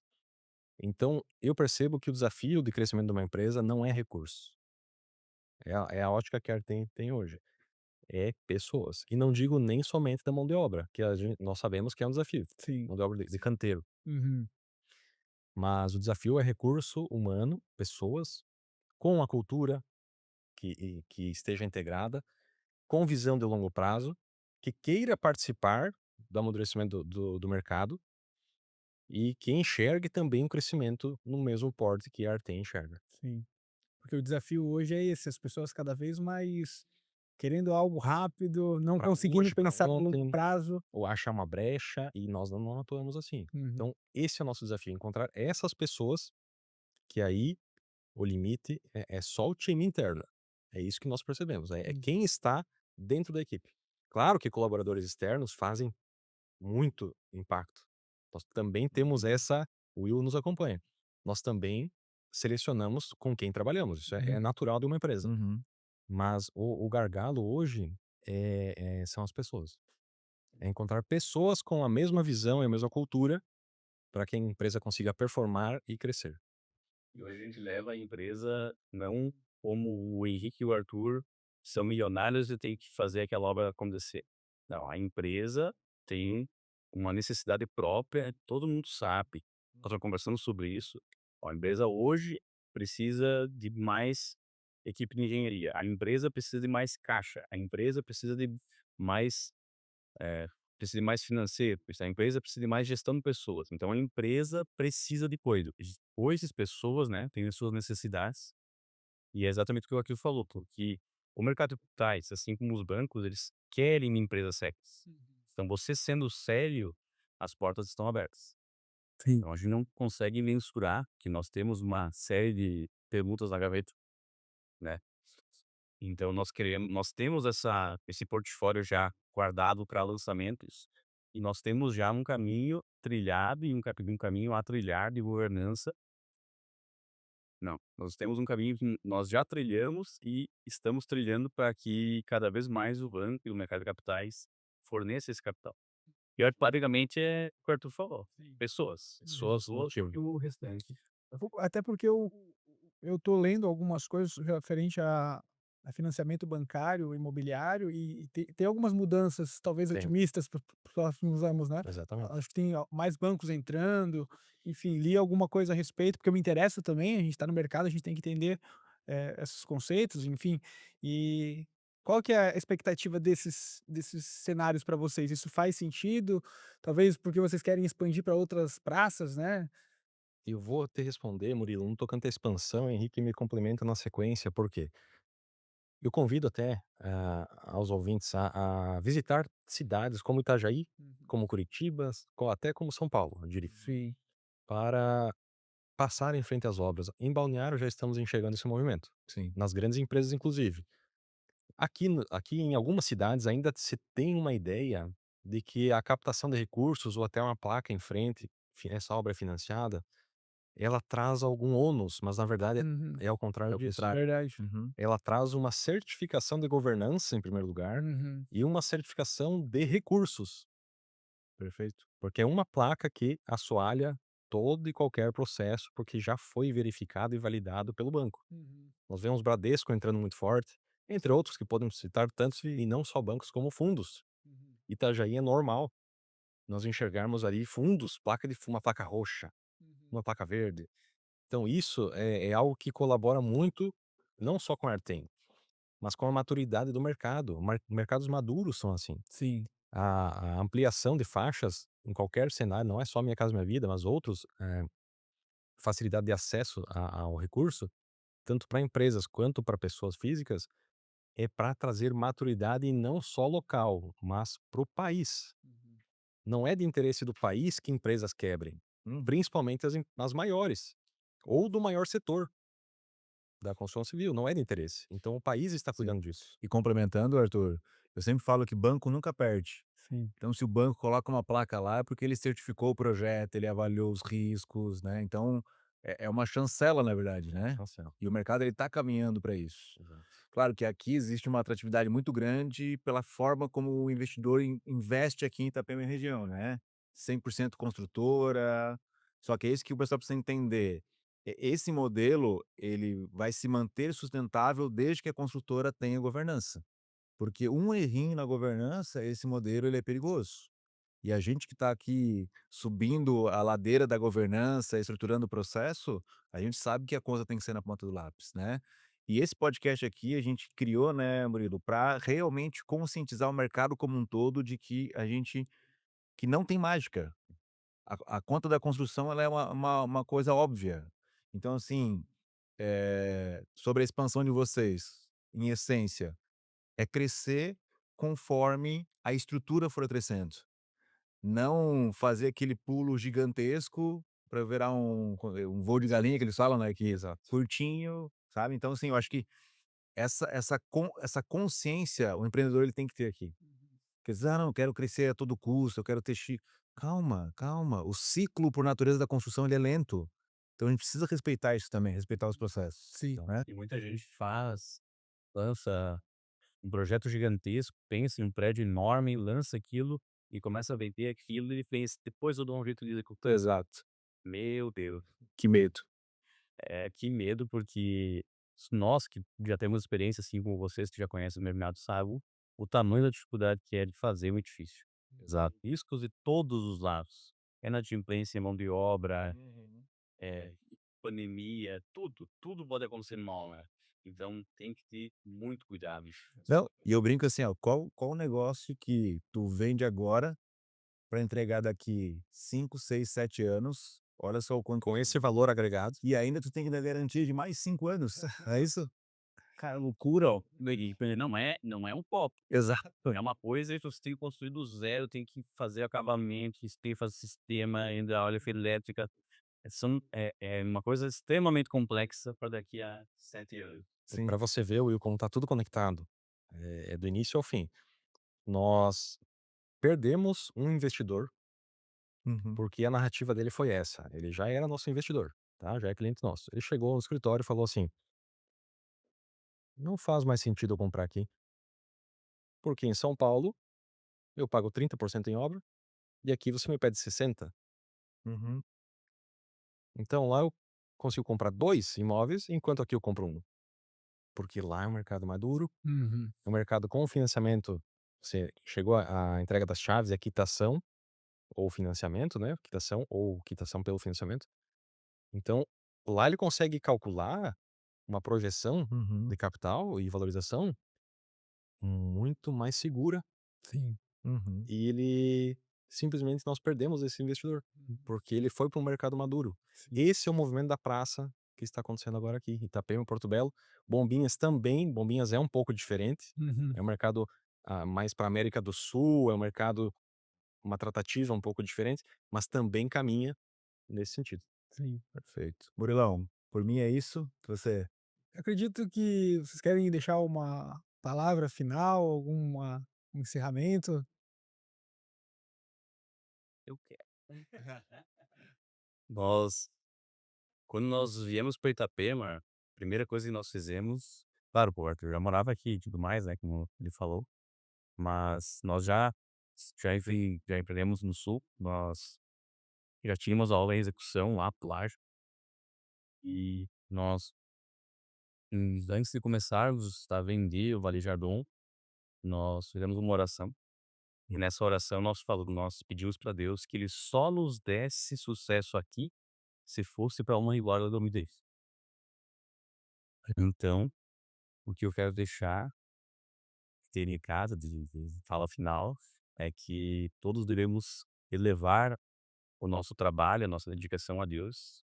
Então, eu percebo que o desafio de crescimento de uma empresa não é recurso. É a ótica que a Artem tem hoje. É pessoas. E não digo nem somente da mão de obra, que nós sabemos que é um desafio. Sim. Mão de obra de canteiro. Uhum. Mas o desafio é recurso humano, pessoas, com a cultura que esteja integrada, com visão de longo prazo, que queira participar do amadurecimento do mercado e que enxergue também o crescimento no mesmo porte que a Artem enxerga. Sim. Porque o desafio hoje é esse, as pessoas cada vez mais querendo algo rápido, não Para conseguindo hoje, para pensar no longo ontem, prazo. ou achar uma brecha, e nós não atuamos assim. Uhum. Então, esse é o nosso desafio, encontrar essas pessoas que aí o limite é só o time interno. É isso que nós percebemos, é Uhum. quem está dentro da equipe. Claro que colaboradores externos fazem muito impacto. Nós também temos essa, o Will nos acompanha. Nós também selecionamos com quem trabalhamos, isso é Uhum. natural de uma empresa. Uhum. Mas o gargalo hoje são as pessoas. É encontrar pessoas com a mesma visão e a mesma cultura para que a empresa consiga performar e crescer. E hoje a gente leva a empresa não como o Henrique e o Arthur são milionários e tem que fazer aquela obra acontecer. Não, a empresa tem uma necessidade própria, todo mundo sabe. Nós já conversamos sobre isso. Ó, a empresa hoje precisa de mais equipe de engenharia. A empresa precisa de mais caixa. A empresa mais eh, precisa de mais financeiro. A empresa precisa de mais gestão de pessoas. Então a empresa precisa de coisa. Hoje as pessoas, né, têm as suas necessidades, e é exatamente o que o Akil falou, porque o mercado de capitais, assim como os bancos, eles querem empresas sérias. Então você sendo sério, as portas estão abertas. Sim. Então a gente não consegue mensurar que nós temos uma série de perguntas na gaveta, né. Então nós temos esse portfólio já guardado para lançamentos, e nós temos já um caminho trilhado e um caminho a trilhar de governança. Não, nós temos um caminho que nós já trilhamos e estamos trilhando para que cada vez mais o banco e o mercado de capitais forneça esse capital. E basicamente é o que o Arthur falou, Sim. pessoas, Uhum. pessoas e o restante. Até porque eu tô lendo algumas coisas referente a financiamento bancário, imobiliário e tem algumas mudanças talvez Tem, otimistas para os próximos anos, né. exatamente. Acho que tem mais bancos entrando, enfim, li alguma coisa a respeito, porque me interessa também, a gente está no mercado, a gente tem que entender, esses conceitos, enfim. E qual que é a expectativa desses cenários para vocês? Isso faz sentido? Talvez porque vocês querem expandir para outras praças, né? Eu vou te responder, Murilo, no tocante à expansão, Henrique me complementa na sequência, por quê? Eu convido até aos ouvintes a visitar cidades como Itajaí, Uhum. como Curitiba, até como São Paulo, eu diria, Sim. para passar em frente às obras. Em Balneário já estamos enxergando esse movimento, Sim. nas grandes empresas inclusive. Aqui em algumas cidades ainda se tem uma ideia de que a captação de recursos ou até uma placa em frente, essa obra é financiada, ela traz algum ônus, mas na verdade Uhum. é ao contrário É o disso. contrário. Verdade. Uhum. Ela traz uma certificação de governança, em primeiro lugar, Uhum. e uma certificação de recursos, Perfeito. porque é uma placa que assoalha todo e qualquer processo, porque já foi verificado e validado pelo banco. Uhum. Nós vemos Bradesco entrando muito forte, entre outros que podemos citar tantos e não só bancos como fundos. Uhum. Itajaí é normal nós enxergarmos ali fundos, uma placa roxa, Uhum. uma placa verde. Então isso é algo que colabora muito, não só com a Artem, mas com a maturidade do mercado. Mercados maduros são assim. Sim. A ampliação de faixas em qualquer cenário, não é só Minha Casa Minha Vida, mas outros, facilidade de acesso ao recurso, tanto para empresas quanto para pessoas físicas, é para trazer maturidade e não só local, mas para o país. Uhum. Não é de interesse do país que empresas quebrem, Uhum. principalmente as maiores, ou do maior setor da construção civil, não é de interesse. Então o país está Sim. cuidando disso. E complementando, Arthur, eu sempre falo que banco nunca perde. Sim. Então, se o banco coloca uma placa lá, é porque ele certificou o projeto, ele avaliou os riscos, né? Então, é uma chancela, na verdade, né? Cancela. E o mercado ele está caminhando para isso. Exato. Claro que aqui existe uma atratividade muito grande pela forma como o investidor investe aqui em Itapema e região, né? 100% construtora. Só que é isso que o pessoal precisa entender. Esse modelo ele vai se manter sustentável desde que a construtora tenha governança. Porque um errinho na governança, esse modelo ele é perigoso. E a gente que está aqui subindo a ladeira da governança, estruturando o processo, a gente sabe que a coisa tem que ser na ponta do lápis, né? E esse podcast aqui a gente criou, né, Murilo, para realmente conscientizar o mercado como um todo de que que não tem mágica. A conta da construção ela é uma coisa óbvia. Então, assim, sobre a expansão de vocês, em essência, é crescer conforme a estrutura for crescendo. Não fazer aquele pulo gigantesco para virar um voo de galinha que eles falam, né, que Exato. curtinho, sabe. Então, assim, eu acho que essa consciência o empreendedor ele tem que ter aqui. Uhum. Porque diz: "Ah, não, eu quero crescer a todo custo, eu quero ter Calma, calma, o ciclo por natureza da construção ele é lento. Então a gente precisa respeitar isso também, respeitar os processos, Sim. né. E muita gente lança um projeto gigantesco, pensa em um prédio enorme, lança aquilo e começa a vender aquilo e pensa: "Depois eu dou um jeito de executar". Exato. Meu Deus, Que medo. que medo, porque nós que já temos experiência, assim como vocês que já conhecem o mercado sabem o tamanho da dificuldade que é de fazer um edifício. Exato. Riscos de todos os lados. Inadimplência em mão de obra, Uhum. eh, pandemia, tudo pode acontecer mal, né. Então tem que ter muito cuidado. Não, e eu brinco assim, ó, qual o negócio que tu vende agora para entregar daqui 5, 6, 7 anos, olha só o quanto Com esse valor agregado, e ainda tu tem que dar garantia de mais 5 anos, não é isso? Cara, loucura, ó. E não é um copo. Exato. É uma coisa que você tem que construir do zero, tem que fazer acabamento, tem que fazer sistema hidráulica, elétrica. É uma coisa extremamente complexa para daqui a 7 anos. Sim. para você ver, Will, como tá tudo conectado, é do início ao fim. Nós perdemos um investidor, Uhum. porque a narrativa dele foi essa, ele já era nosso investidor, tá, já é cliente nosso. Ele chegou no escritório e falou assim: "Não faz mais sentido eu comprar aqui, porque em São Paulo eu pago 30% em obra, e aqui você me pede 60. Uhum. Então lá eu consigo comprar 2 imóveis, enquanto aqui eu compro um. Porque lá é um mercado maduro, Uhum. é um mercado com financiamento, você chegou a entrega das chaves, é quitação ou financiamento, né, quitação ou quitação pelo financiamento. Então, lá ele consegue calcular uma projeção Uhum. de capital e valorização muito mais segura, Sim. Uhum. e ele simplesmente nós perdemos esse investidor, Uhum. porque ele foi para um mercado maduro. Sim. Esse é o movimento da praça que está acontecendo agora aqui, Itapema, Porto Belo. Bombinhas também, Bombinhas é um pouco diferente, Uhum. é um mercado, mais para América do Sul, é um mercado, uma tratativa um pouco diferente, mas também caminha nesse sentido. Sim. Perfeito. Murilão, por mim é isso. Você Acredito que vocês querem deixar uma palavra final, alguma um encerramento? Eu quero. Nós Quando nós viemos para Itapema, a primeira coisa que nós fizemos, claro, pô, o Arthur já morava aqui e tudo mais, né, como ele falou, mas nós já empreendemos no sul, nós já tínhamos aula em execução lá, plágio, e nós, antes de começarmos a vender o Vale Jardom, nós fizemos uma oração, e nessa oração nós pedimos para Deus que ele só nos desse sucesso aqui, se fosse para honra e glória do nome dele. Então, o que eu quero deixar ter em casa de fala final, é que todos devemos elevar o nosso trabalho, a nossa dedicação a Deus,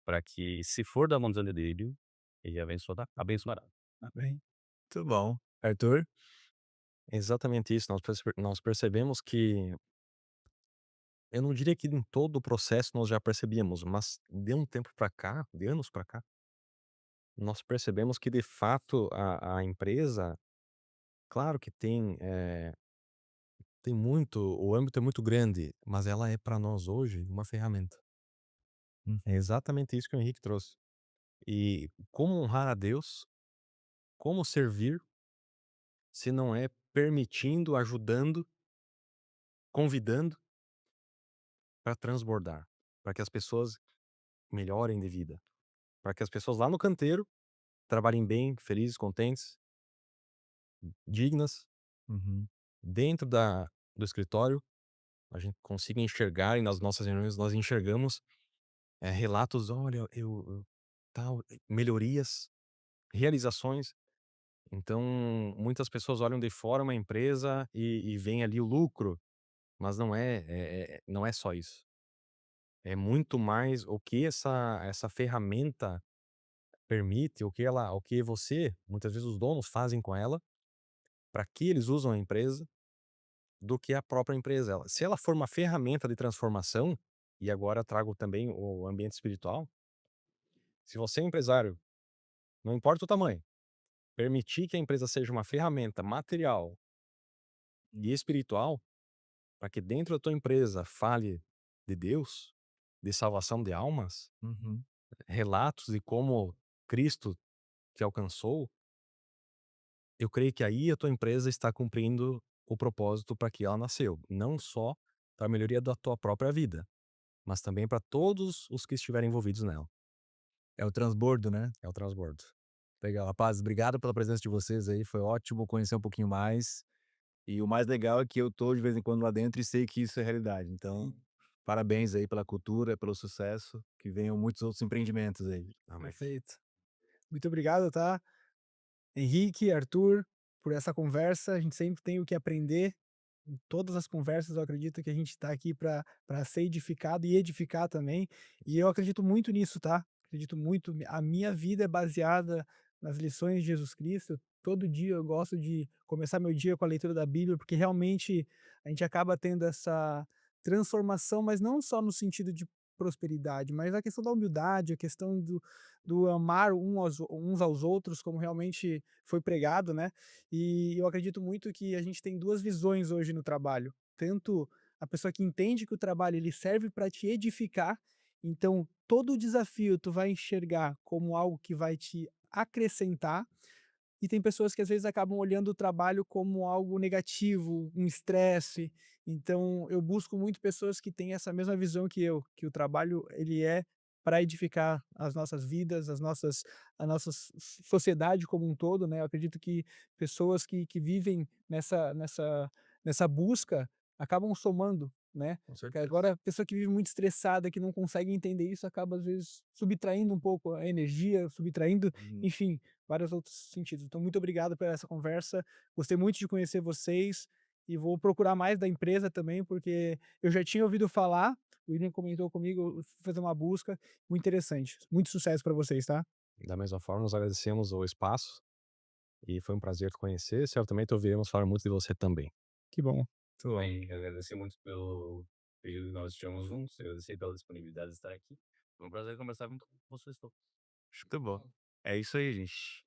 para que, se for da vontade dele, ele abençoará. Tá bem. muito bom. Arthur? É exatamente isso, nós percebemos que, eu não diria que em todo o processo nós já percebíamos, mas de um tempo para cá, de anos para cá, nós percebemos que de fato a empresa, claro que tem muito, o âmbito é muito grande, mas ela é para nós hoje uma ferramenta. É exatamente isso que o Henrique trouxe. E como honrar a Deus, como servir, se não é permitindo, ajudando, convidando para transbordar, para que as pessoas melhorem de vida, para que as pessoas lá no canteiro trabalhem bem, felizes, contentes, dignas, Uhum. dentro do escritório, a gente consiga enxergar, e nas nossas reuniões nós enxergamos, relatos: "Olha, eu tal", melhorias, realizações. Então, muitas pessoas olham de fora uma empresa e veem ali o lucro, mas não é só isso. É muito mais o que essa ferramenta permite, o que você, muitas vezes os donos fazem com ela, para que eles usam a empresa, do que a própria empresa. Se ela for uma ferramenta de transformação, e agora trago também o ambiente espiritual, se você é empresário, não importa o tamanho, permitir que a empresa seja uma ferramenta material e espiritual, para que dentro da tua empresa fale de Deus, de salvação de almas, Uhum. relatos e como Cristo te alcançou, eu creio que aí a tua empresa está cumprindo o propósito para que ela nasceu, não só para a melhoria da tua própria vida, mas também para todos os que estiverem envolvidos nela. É o transbordo, né? É o transbordo. Legal, rapaz, obrigado pela presença de vocês aí, foi ótimo conhecer um pouquinho mais. E o mais legal é que eu tô de vez em quando lá dentro e sei que isso é realidade. Então, parabéns aí pela cultura, pelo sucesso, que venham muitos outros empreendimentos aí. Amém. Perfeito. Muito obrigado, tá? Henrique, Arthur, por essa conversa. A gente sempre tem o que aprender. Em todas as conversas, eu acredito que a gente está aqui para ser edificado e edificar também. E eu acredito muito nisso, tá? Acredito muito. A minha vida é baseada nas lições de Jesus Cristo. Todo dia eu gosto de começar meu dia com a leitura da Bíblia, porque realmente a gente acaba tendo essa transformação, mas não só no sentido de prosperidade, mas a questão da humildade, a questão do amar uns aos outros, como realmente foi pregado, né? E eu acredito muito que a gente tem 2 visões hoje no trabalho, tanto a pessoa que entende que o trabalho ele serve para te edificar, então todo o desafio tu vai enxergar como algo que vai te acrescentar, e tem pessoas que às vezes acabam olhando o trabalho como algo negativo, um estresse. Então eu busco muito pessoas que têm essa mesma visão que eu, que o trabalho ele é para edificar as nossas vidas, a nossa sociedade como um todo, né. Eu acredito que pessoas que vivem nessa busca acabam somando, né. Com Porque certeza. agora a pessoa que vive muito estressada, que não consegue entender isso, acaba às vezes subtraindo um pouco a energia, subtraindo, Uhum. enfim, vários outros sentidos. Então, muito obrigado por essa conversa. Gostei muito de conhecer vocês e vou procurar mais da empresa também, porque eu já tinha ouvido falar, o William comentou comigo, eu fui fazer uma busca, muito interessante. Muito sucesso para vocês, tá? Da mesma forma, nós agradecemos o espaço e foi um prazer te conhecer. Certamente ouviremos falar muito de você também. Que bom. Tudo bem, agradecer muito pelo período que nós estivemos juntos, agradecer pela disponibilidade de estar aqui. Foi um prazer conversar muito com vocês todos. Muito bom. É isso aí, gente.